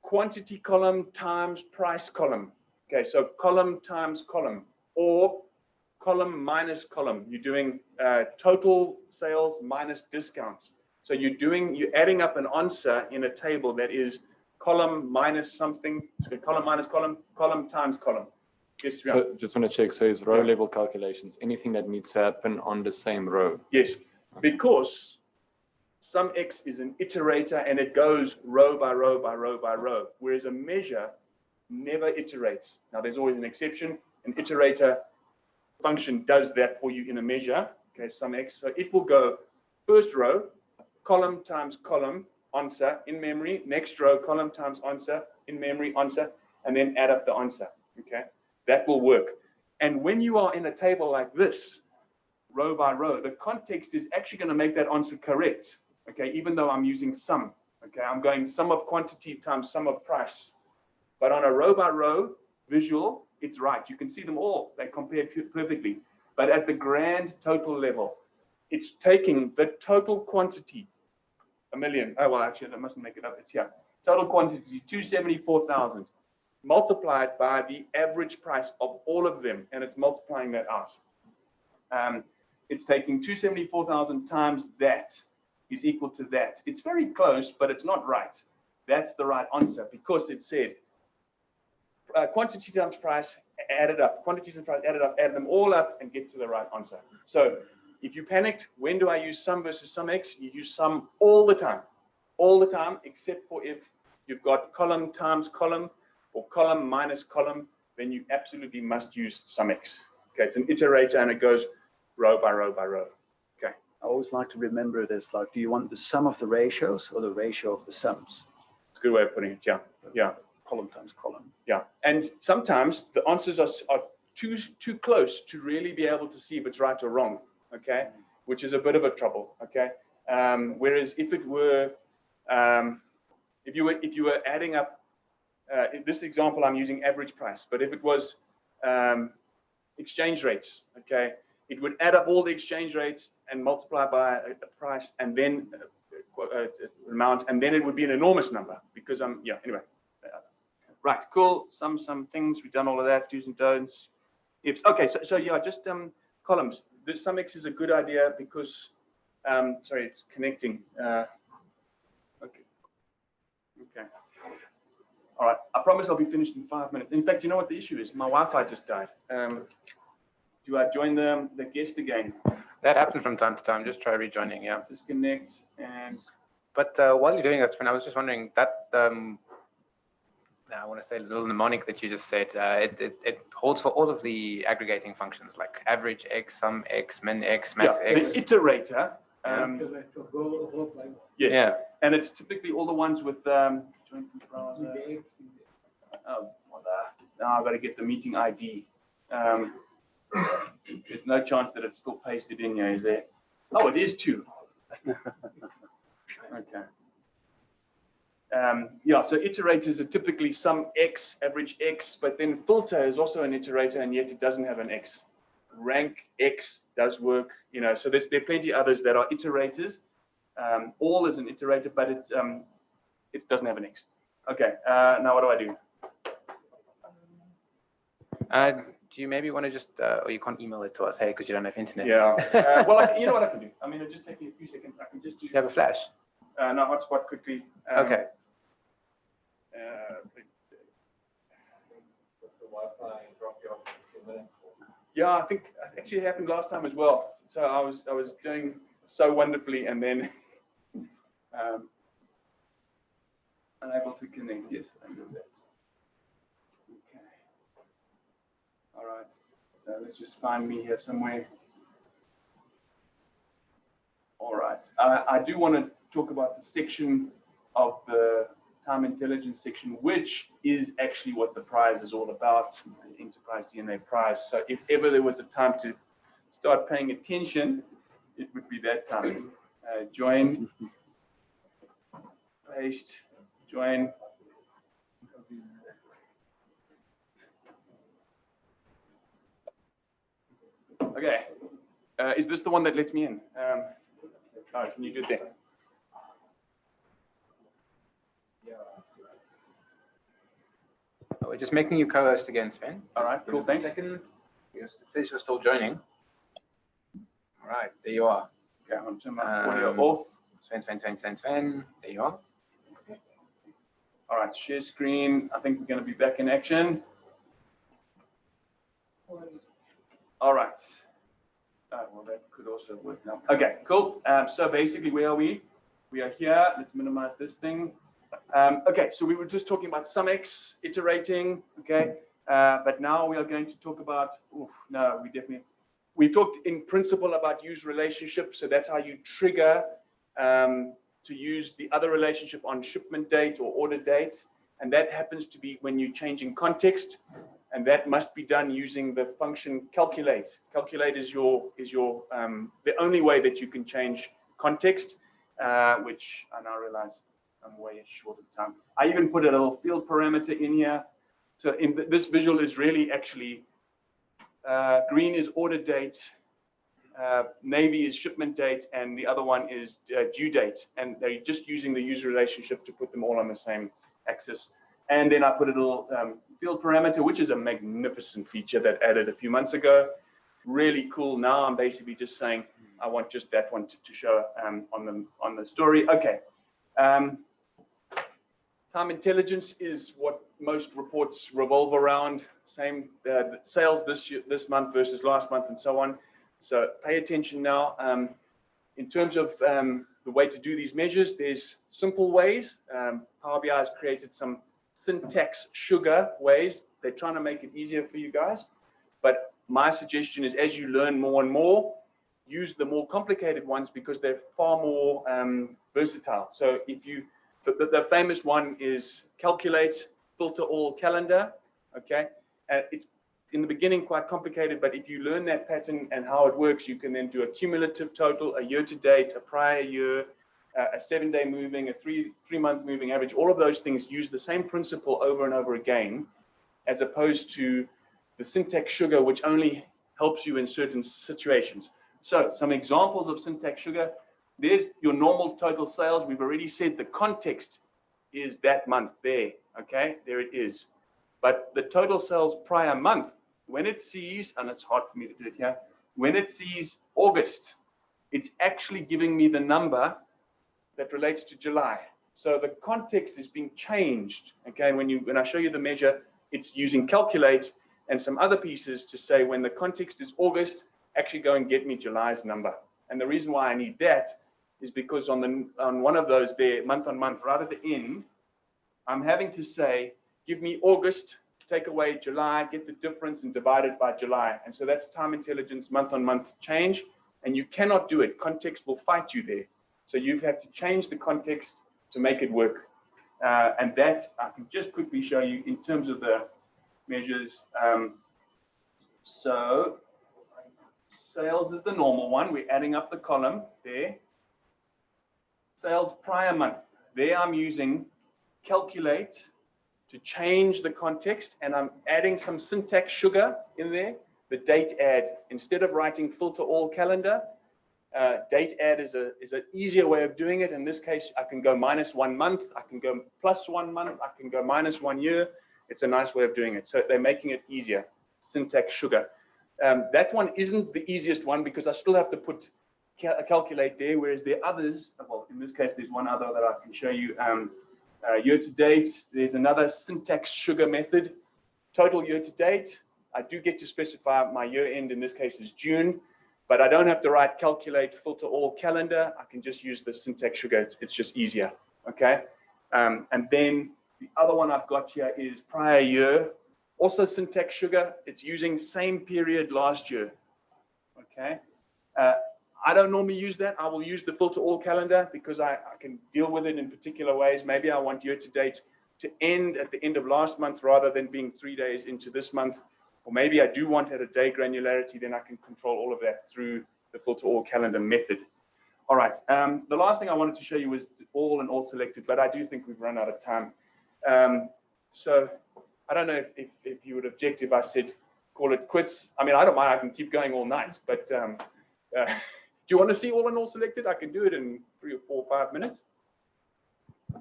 quantity column times price column. Okay, so column times column, or column minus column. You're doing total sales minus discounts. So you're adding up an answer in a table that is column minus something, so column minus column, column times column. Yes, so just want to check, so is row level calculations, anything that needs to happen on the same row? Yes, because sum X is an iterator and it goes row by row by row by row, whereas a measure never iterates. Now there's always an exception. An iterator function does that for you in a measure. Okay, sum X. So it will go first row, column times column, answer in memory, next row, column times answer in memory, answer, and then add up the answer. Okay, that will work. And when you are in a table like this, row by row, the context is actually going to make that answer correct. Okay, even though I'm using sum. Okay, I'm going sum of quantity times sum of price. But on a row by row visual, it's right. You can see them all. They compare perfectly. But at the grand total level, it's taking the total quantity, 1 million. Oh, well, actually, I mustn't make it up. It's here. Total quantity, 274,000, multiplied by the average price of all of them, and it's multiplying that out. It's taking 274,000 times that is equal to that. It's very close, but it's not right. That's the right answer, because it said quantity times price added up, quantity times price added up, add them all up and get to the right answer. So if you panicked, when do I use sum versus sum X? You use sum all the time, except for if you've got column times column or column minus column, then you absolutely must use sum X. Okay, it's an iterator and it goes row by row by row. Okay. I always like to remember this, like, do you want the sum of the ratios or the ratio of the sums? It's a good way of putting it, yeah. Yeah. Column times column. Yeah, and sometimes the answers are too close to really be able to see if it's right or wrong. Okay, which is a bit of a trouble. Okay, whereas if it were, if you were adding up, in this example I'm using average price, but if it was exchange rates, okay, it would add up all the exchange rates and multiply by a price and then amount, and then it would be an enormous number because anyway. Right, cool. Some things we've done all of that. Do's and don'ts. Ifs. Okay, so yeah, just columns. The sum X is a good idea because sorry, it's connecting. Okay. All right. I promise I'll be finished in 5 minutes. In fact, you know what the issue is? My Wi-Fi just died. Do I join the guest again? That happens from time to time. Just try rejoining. Yeah. Disconnect and. But while you're doing that, Sven, I was just wondering that. I want to say a little mnemonic that you just said. It holds for all of the aggregating functions like average X, sum X, min X, max X. The iterator. Yes. Yeah. And it's typically all the ones with joint browser. Oh, now I've got to get the meeting ID. There's no chance that it's still pasted in here, is there? Oh, it is too. Okay. Yeah, so iterators are typically some X, average X, but then filter is also an iterator, and yet it doesn't have an X. Rank X does work, you know, so there are plenty others that are iterators. All is an iterator, but it doesn't have an X. Okay, now what do I do? Do you maybe want to just, or you can't email it to us, hey, because you don't have internet. Yeah. Well, you know what I can do? I mean, it'll just take me a few seconds. I can just do. Do you have a flash? No, hotspot quickly. Okay. Yeah, I think it actually happened last time as well. So I was doing so wonderfully, and then unable to connect. Yes, I know that. Okay. All right. Let's just find me here somewhere. All right. I do want to talk about the section of the time intelligence section, which is actually what the prize is all about, the Enterprise DNA Prize. So if ever there was a time to start paying attention, it would be that time. Join, paste, join. Okay. Is this the one that lets me in? Oh, can you do that? Oh, we're just making you co-host again, Sven. All right, cool, thanks. Second, it says you're still joining. All right, there you are. Okay, I'm turning my audio off. Sven. There you are. All right, share screen. I think we're going to be back in action. All right. Well, that could also work now. Okay, cool. So basically, where are we? We are here. Let's minimize this thing. Okay, so we were just talking about SumX, iterating, okay? But now we are going to talk about, we talked in principle about use relationship. So that's how you trigger to use the other relationship on shipment date or order date. And that happens to be when you're changing context. And that must be done using the function calculate. Calculate is the only way that you can change context, which I now realize I'm way short of time. I even put a little field parameter in here. So this visual is really actually green is order date, navy is shipment date, and the other one is due date. And they're just using the user relationship to put them all on the same axis. And then I put a little field parameter, which is a magnificent feature that added a few months ago. Really cool. Now I'm basically just saying I want just that one to show on the story. Okay. Time intelligence is what most reports revolve around. Same sales this month versus last month and so on. So pay attention now. In terms of the way to do these measures, there's simple ways. Power BI has created some syntax sugar ways. They're trying to make it easier for you guys. But my suggestion is, as you learn more and more, use the more complicated ones because they're far more versatile. So if you, the famous one is calculate, filter all calendar, okay? It's in the beginning quite complicated, but if you learn that pattern and how it works, you can then do a cumulative total, a year to date, a prior year, a 7-day moving, a three-month moving average. All of those things use the same principle over and over again, as opposed to the syntax sugar, which only helps you in certain situations. So some examples of syntax sugar. There's your normal total sales. We've already said the context is that month there, okay? There it is. But the total sales prior month, when it sees, and it's hard for me to do it here, when it sees August, it's actually giving me the number that relates to July. So the context is being changed, okay? When I show you the measure, it's using calculate and some other pieces to say when the context is August, actually go and get me July's number. And the reason why I need that is because on one of those there, month on month, right at the end, I'm having to say, give me August, take away July, get the difference and divide it by July. And so that's time intelligence month on month change. And you cannot do it. Context will fight you there. So you have to change the context to make it work. And that I can just quickly show you in terms of the measures. So sales is the normal one. We're adding up the column there. Sales prior month. There I'm using calculate to change the context, and I'm adding some syntax sugar in there. The date add, instead of writing filter all calendar, date add is an easier way of doing it. In this case, I can go -1 month, I can go +1 month, I can go -1 year. It's a nice way of doing it. So they're making it easier. Syntax sugar. That one isn't the easiest one because I still have to put calculate there, whereas the others, well, in this case, there's one other that I can show you. Year to date, there's another syntax sugar method. Total year to date, I do get to specify my year end, in this case is June, but I don't have to write calculate filter all calendar. I can just use the syntax sugar. It's just easier, okay? And then the other one I've got here is prior year, also syntax sugar. It's using same period last year, okay? I don't normally use that. I will use the filter all calendar because I can deal with it in particular ways. Maybe I want year to date to end at the end of last month rather than being 3 days into this month. Or maybe I do want at a day granularity, then I can control all of that through the filter all calendar method. All right, the last thing I wanted to show you was all and all selected, but I do think we've run out of time. So I don't know if you would object if I said, call it quits. I mean, I don't mind, I can keep going all night, but do you want to see all and all selected? I can do it in 3 or 4 or 5 minutes.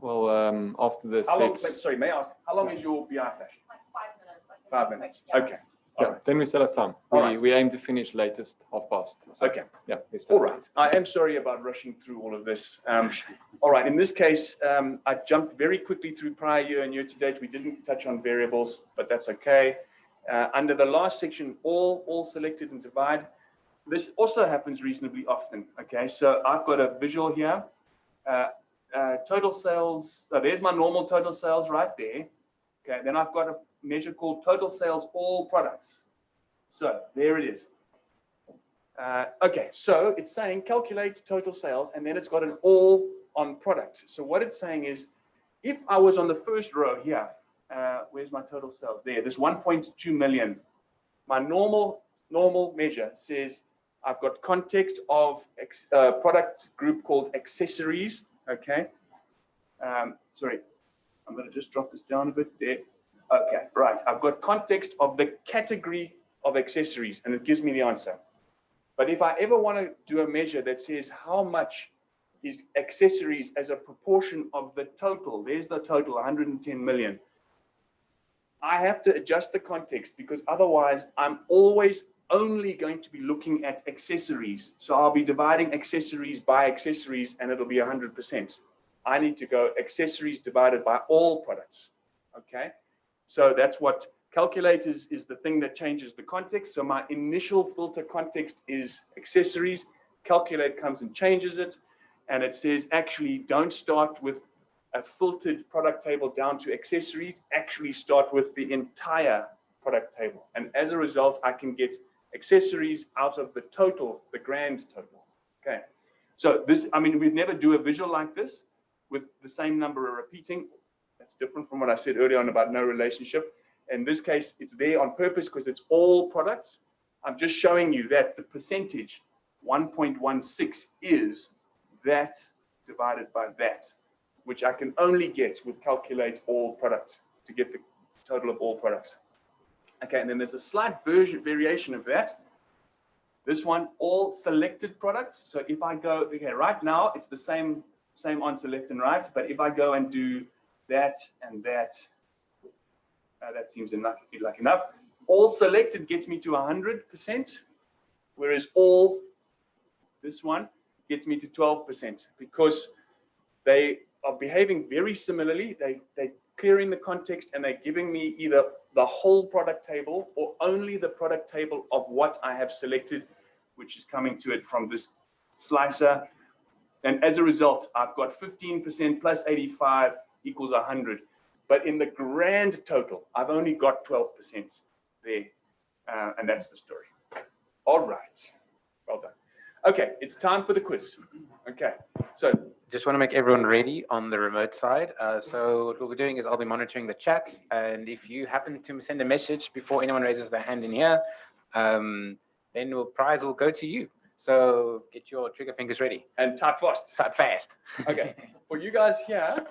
Well, after this, how long, sorry, may I ask, how long is your BI flash? Like 5 minutes. 5 minutes, okay. Yeah, Right. then we still have time. We aim to finish latest 12:30. So, Okay. Yeah. All right. I am sorry about rushing through all of this. All right. In this case, I jumped very quickly through prior year and year to date. We didn't touch on variables, but that's okay. Under the last section, all selected and divide. This also happens reasonably often. Okay. So I've got a visual here. Total sales. So there's my normal total sales right there. Okay. Then I've got a measure called total sales all products. So there it is. Okay, so it's saying calculate total sales, and then it's got an all on product. So what it's saying is, if I was on the first row here, where's my total sales? There, there's 1.2 million. My normal measure says I've got context of product group called accessories. Okay. Sorry, I'm going to just drop this down a bit there. Okay, right. I've got context of the category of accessories, and it gives me the answer. But if I ever want to do a measure that says how much is accessories as a proportion of the total, there's the total, 110 million. I have to adjust the context because otherwise I'm always only going to be looking at accessories. So I'll be dividing accessories by accessories and it'll be 100%. I need to go accessories divided by all products, okay? So that's what calculate is the thing that changes the context. So my initial filter context is accessories. Calculate comes and changes it. And it says, actually, don't start with a filtered product table down to accessories. Actually start with the entire product table. And as a result, I can get accessories out of the total, the grand total. Okay. So this, I mean, we'd never do a visual like this with the same number repeating. That's different from what I said earlier on about no relationship. In this case, it's there on purpose because it's all products. I'm just showing you that the percentage, 1.16, is that divided by that, which I can only get with calculate all products to get the total of all products. Okay, and then there's a slight variation of that. This one, all selected products. So if I go, okay, right now it's the same answer left and right, but if I go and do that and that, that seems like enough. All selected gets me to 100%, whereas all, this one, gets me to 12% because they are behaving very similarly. They're clearing the context and they're giving me either the whole product table or only the product table of what I have selected, which is coming to it from this slicer. And as a result, I've got 15% plus 85 equals 100. But in the grand total, I've only got 12% there. And that's the story. All right. Well done. Okay, it's time for the quiz. Okay, so just want to make everyone ready on the remote side. So what we're doing is I'll be monitoring the chat. And if you happen to send a message before anyone raises their hand in here, then the prize will go to you. So get your trigger fingers ready. And type fast. Type fast. Okay, for you guys here,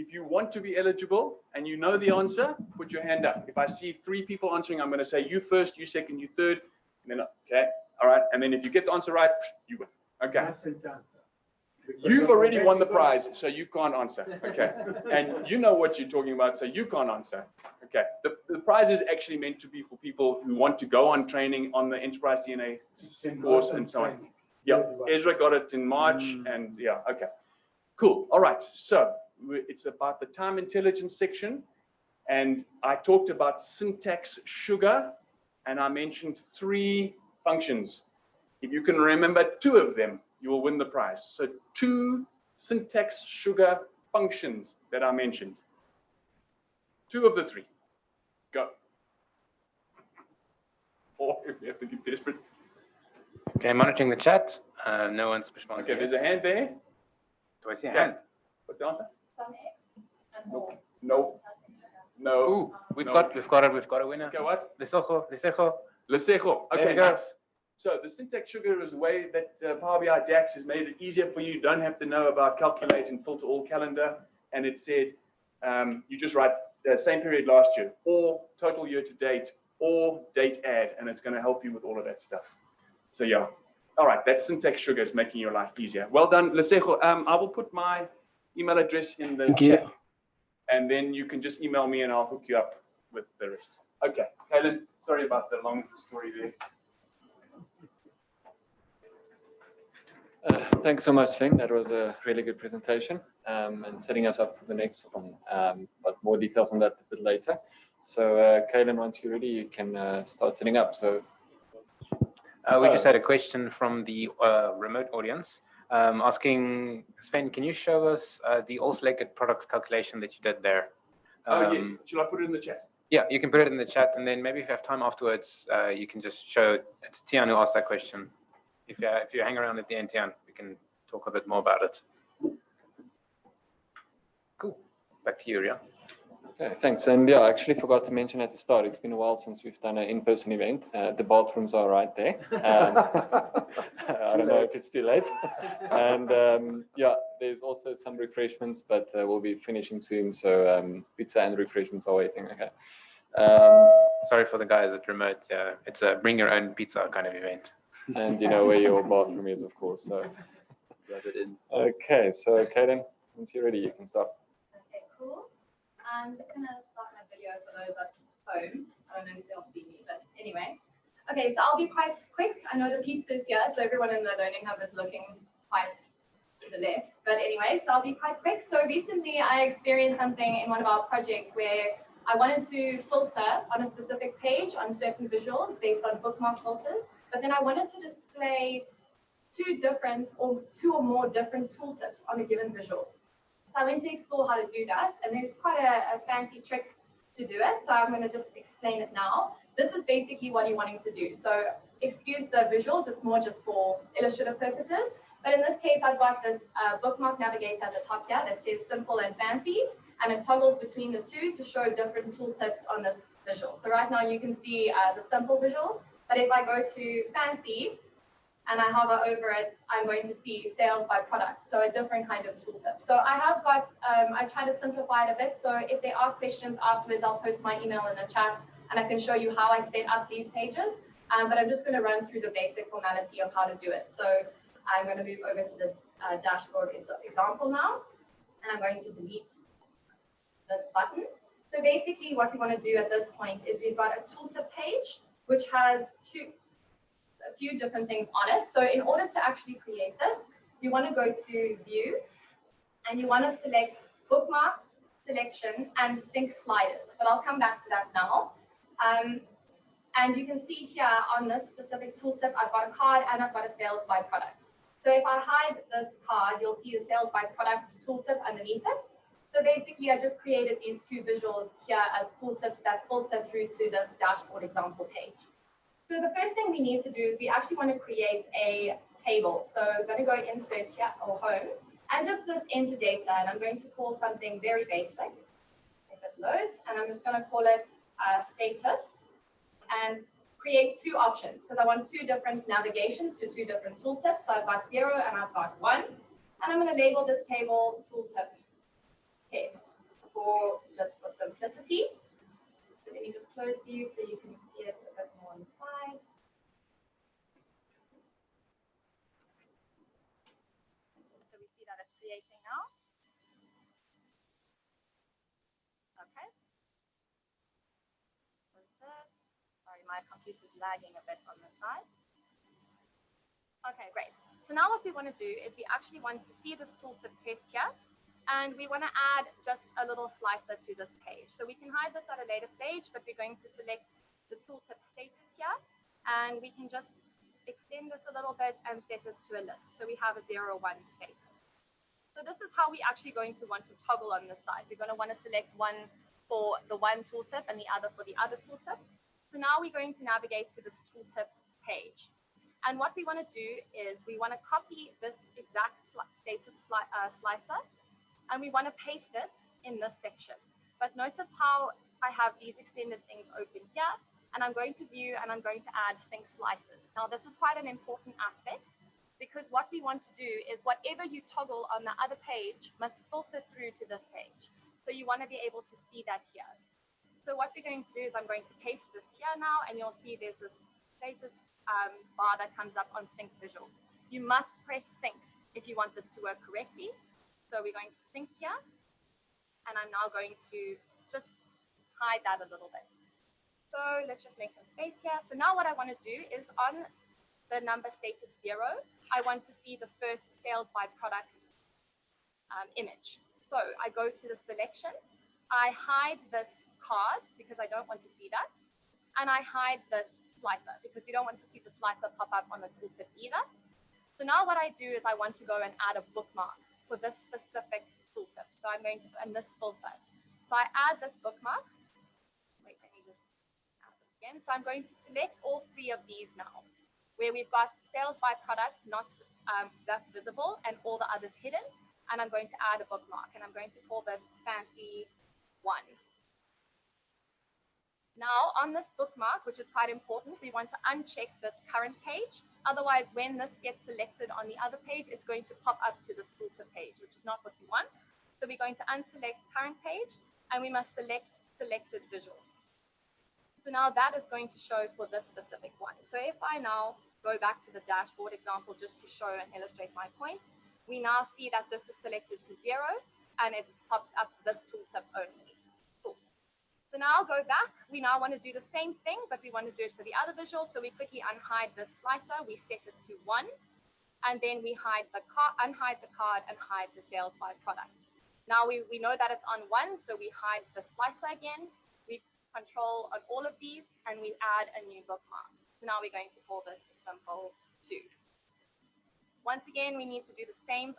if you want to be eligible and you know the answer, put your hand up. If I see 3 people answering, I'm going to say you first, you second, you third, and then okay, all right. And then if you get the answer right, you win. Okay. You've already won the prize, so you can't answer. Okay. And you know what you're talking about, so you can't answer. Okay. The prize is actually meant to be for people who want to go on training on the Enterprise DNA course and so on. Yeah. Ezra got it in March, and yeah. Okay. Cool. All right. So it's about the time intelligence section, and I talked about syntax sugar, and I mentioned 3 functions. If you can remember 2 of them, you will win the prize. So 2 syntax sugar functions that I mentioned. 2 of the 3. Go. Or if you have to be desperate. Okay, monitoring the chat. No one's responding. Okay, there's a hand there. Do I see a hand? What's the answer? Some X and more. No. No. Ooh, we've got a winner. Okay, what? Lesejo. Lesejo. There Okay, we go. nice. So the syntax sugar is a way that Power BI DAX has made it easier for you. You don't have to know about calculate and filter all calendar. And it said you just write the same period last year, or total year to date, or date add, and it's going to help you with all of that stuff. So yeah. All right, that syntax sugar is making your life easier. Well done, Lesejo. I will put my email address in the chat, and then you can just email me and I'll hook you up with the rest. Okay, Cailin, sorry about the long story there. Thanks so much, Sven. That was a really good presentation and setting us up for the next one. But more details on that a bit later. So, Cailin, once you're ready, you can start setting up. So, we just had a question from the remote audience asking, Sven, can you show us the all selected products calculation that you did there? Oh, yes. Shall I put it in the chat? Yeah, you can put it in the chat, and then maybe if you have time afterwards, you can just show it's Tian who asked that question. If you hang around at the end, Tian, we can talk a bit more about it. Cool. Back to you, Rian. Okay, thanks. And yeah, I actually forgot to mention at the start, it's been a while since we've done an in-person event. The bathrooms are right there. I don't know if it's too late. And yeah, there's also some refreshments, but we'll be finishing soon. So pizza and refreshments are waiting. Okay. Sorry for the guys at remote. It's a bring your own pizza kind of event. And you know where your bathroom is, of course. So. Okay, so Cailin, once you're ready, you can start. Okay, cool. I'm just going to start my video for those at home. I don't know if they'll see me, but anyway. Okay, so I'll be quite quick. I know the pizza is here, so everyone in the learning hub is looking quite to the left. But anyway, so I'll be quite quick. So recently I experienced something in one of our projects where I wanted to filter on a specific page on certain visuals based on bookmark filters, but then I wanted to display two or more different tooltips on a given visual. So I went to explore how to do that, and there's quite a fancy trick to do it. So I'm going to just explain it now. This is basically what you're wanting to do. So excuse the visuals, it's more just for illustrative purposes. But in this case, I've got this bookmark navigator at the top here that says simple and fancy, and it toggles between the two to show different tooltips on this visual. So right now you can see the simple visual, but if I go to fancy, and I hover over it, I'm going to see sales by product, so a different kind of tooltip. So I have got, I try to simplify it a bit, so if there are questions afterwards, I'll post my email in the chat, and I can show you how I set up these pages, but I'm just going to run through the basic formality of how to do it. So I'm going to move over to the dashboard example now, and I'm going to delete this button. So basically what we want to do at this point is we've got a tooltip page, which has a few different things on it. So in order to actually create this, you want to go to View, and you want to select Bookmarks, Selection, and Sync Sliders. But I'll come back to that now. And you can see here on this specific tooltip, I've got a card and I've got a sales by product. So if I hide this card, you'll see the sales by product tooltip underneath it. So basically, I just created these two visuals here as tooltips that filter through to this dashboard example page. So the first thing we need to do is we actually want to create a table. So I'm going to go insert here or home and just this enter data, and I'm going to call something very basic. If it loads, and I'm just going to call it status and create two options because I want two different navigations to two different tooltips. So I've got 0 and I've got 1, and I'm going to label this table tooltip test. for just for simplicity. So let me just close these so you can see it a bit more on the side. So we see that it's creating now. Okay. Sorry, my computer's lagging a bit on the side. Okay, great. So now what we want to do is we actually want to see this tooltip test here, and we want to add just a little slicer to this page. So we can hide this at a later stage, but we're going to select the tooltip status here, and we can just extend this a little bit and set this to a list. So we have a 0, 1 status. So this is how we're actually going to want to toggle on this side. We're going to want to select one for the one tooltip and the other for the other tooltip. So now we're going to navigate to this tooltip page. And what we want to do is we want to copy this exact status slicer, and we want to paste it in this section. But notice how I have these extended things open here, and I'm going to view and I'm going to add sync slices. Now this is quite an important aspect, because what we want to do is whatever you toggle on the other page must filter through to this page. So you want to be able to see that here. So what we're going to do is I'm going to paste this here now, and you'll see there's this status bar that comes up on sync visuals. You must press sync if you want this to work correctly. So we're going to sync here, and I'm now going to just hide that a little bit. So let's just make some space here. So now what I want to do is on the number status 0, I want to see the first sales by product image. So I go to the selection, I hide this card because I don't want to see that, and I hide this slicer because we don't want to see the slicer pop up on the tooltip either. So now what I do is I want to go and add a bookmark for this specific tooltip. So I'm going to, and this filter. So I add this bookmark. Wait, let me just add this again. So I'm going to select all 3 of these now, where we've got sales by product not that's visible and all the others hidden. And I'm going to add a bookmark, and I'm going to call this fancy 1. Now, on this bookmark, which is quite important, we want to uncheck this current page. Otherwise, when this gets selected on the other page, it's going to pop up to this tooltip page, which is not what we want. So we're going to unselect current page, and we must select selected visuals. So now that is going to show for this specific one. So if I now go back to the dashboard example just to show and illustrate my point, we now see that this is selected to 0, and it pops up this tooltip only. So now go back, we now want to do the same thing, but we want to do it for the other visual. So we quickly unhide this slicer, we set it to 1, and then we hide the unhide the card and hide the sales by product. Now we know that it's on 1, so we hide the slicer again, we control on all of these, and we add a new bookmark. So now we're going to call this simple 2. Once again, we need to do the same,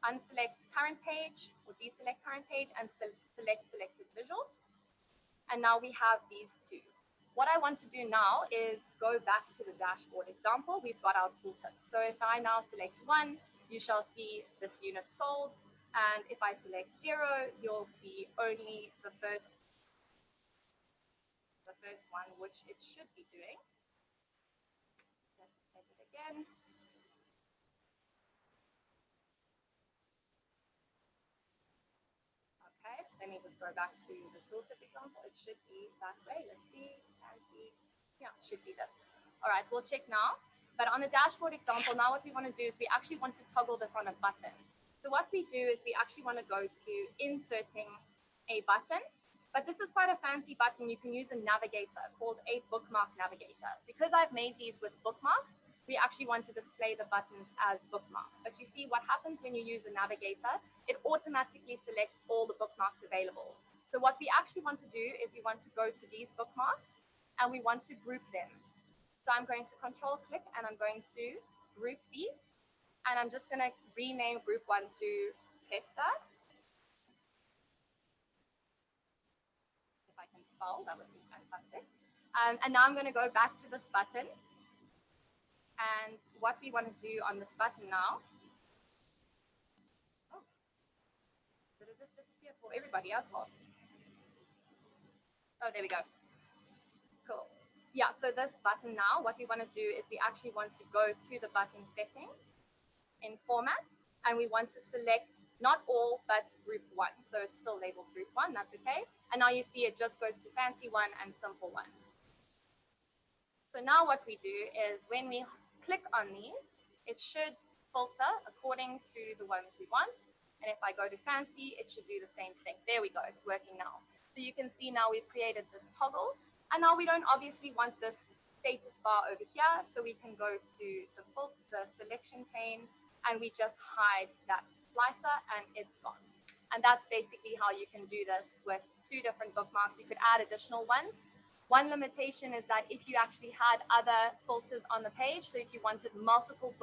unselect current page, or deselect current page, and select selected visuals. And now we have these 2. What I want to do now is go back to the dashboard example. We've got our tooltips. So if I now select 1, you shall see this unit sold. And if I select 0, you'll see only the first one, which it should be doing. Let's take it again. Okay, let me just go back to the tooltip example. It should be that way. Let's see. Yeah, it should be this. All right, we'll check now. But on the dashboard example, now what we want to do is we actually want to toggle this on a button. So what we do is we actually want to go to inserting a button. But this is quite a fancy button. You can use a navigator called a bookmark navigator. Because I've made these with bookmarks, we actually want to display the buttons as bookmarks. But you see what happens when you use a navigator, it automatically selects all the bookmarks available. So what we actually want to do is we want to go to these bookmarks and we want to group them. So I'm going to control click and I'm going to group these. And I'm just going to rename group 1 to tester. If I can spell, that would be fantastic. And now I'm going to go back to this button. And what we want to do on this button now, oh, did it just disappear for everybody else? Oh, there we go. Cool. Yeah, so this button now, what we want to do is we actually want to go to the button settings in format, and we want to select Not all, but group 1. So it's still labeled group 1, that's okay. And now you see it just goes to fancy 1 and simple 1. So now what we do is when we click on these, it should filter according to the ones we want. And if I go to fancy, it should do the same thing. There we go, it's working now. So you can see now we've created this toggle. And now we don't obviously want this status bar over here. So we can go to the selection pane and we just hide that slicer and it's gone. And that's basically how you can do this with 2 different bookmarks. You could add additional ones. One limitation is that if you actually had other filters on the page, so if you wanted multiple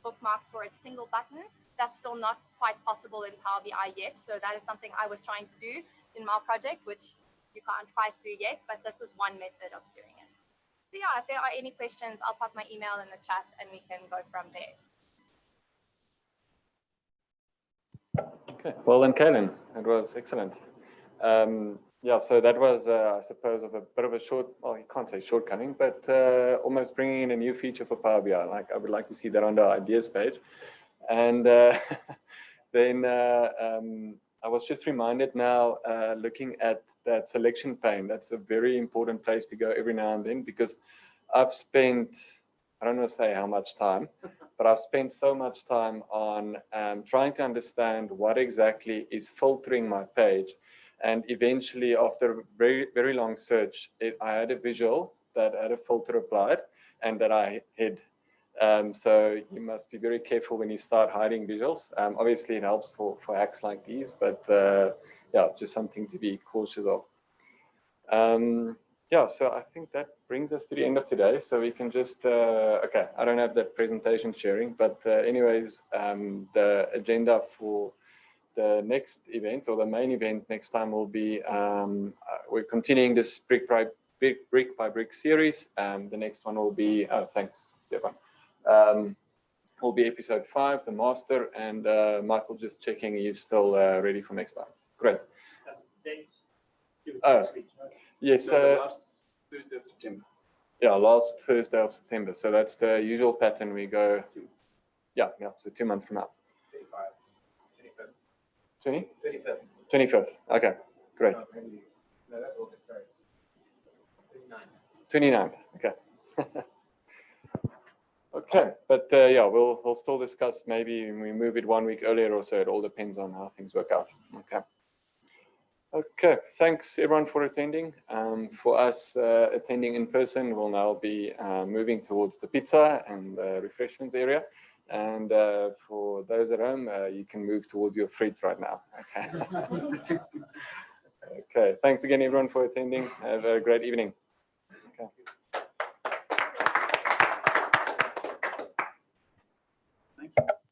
bookmarks for a single button, that's still not quite possible in Power BI yet. So that is something I was trying to do in my project, which you can't quite do yet, but this is one method of doing it. So yeah, if there are any questions, I'll pop my email in the chat and we can go from there. Okay, well then, Cailin, it was excellent. Yeah, so that was, I suppose, of a bit of a short, well, you can't say shortcoming, but almost bringing in a new feature for Power BI. Like, I would like to see that on the ideas page. And then I was just reminded now, looking at that selection pane, that's a very important place to go every now and then, because I've spent, I don't want to say how much time, but I've spent so much time on trying to understand what exactly is filtering my page. And eventually, after a very, very long search, I had a visual that had a filter applied and that I hid. So you must be very careful when you start hiding visuals. Obviously, it helps for hacks like these, but yeah, just something to be cautious of. Yeah, so I think that brings us to the end of today. So we can just, okay, I don't have that presentation sharing, but anyways, the agenda for the next event, or the main event next time, will be, we're continuing this brick by brick series. The next one will be, oh, thanks, Stefan. Will be episode 5, the master, and Michael just checking he's still ready for next time. Great. Yes. Last Thursday of September. Yeah, last Thursday of September. So that's the usual pattern. We go, yeah, so 2 months from now. 25th. 25th. Okay, great. No, that's August, sorry. 29th. Okay. Okay, but yeah, we'll still discuss. Maybe we move it 1 week earlier or so. It all depends on how things work out. Okay. Okay, thanks everyone for attending. For us attending in person, we'll now be moving towards the pizza and refreshments area. And for those at home, you can move towards your fridge right now. Okay. Okay, thanks again everyone for attending. Have a great evening.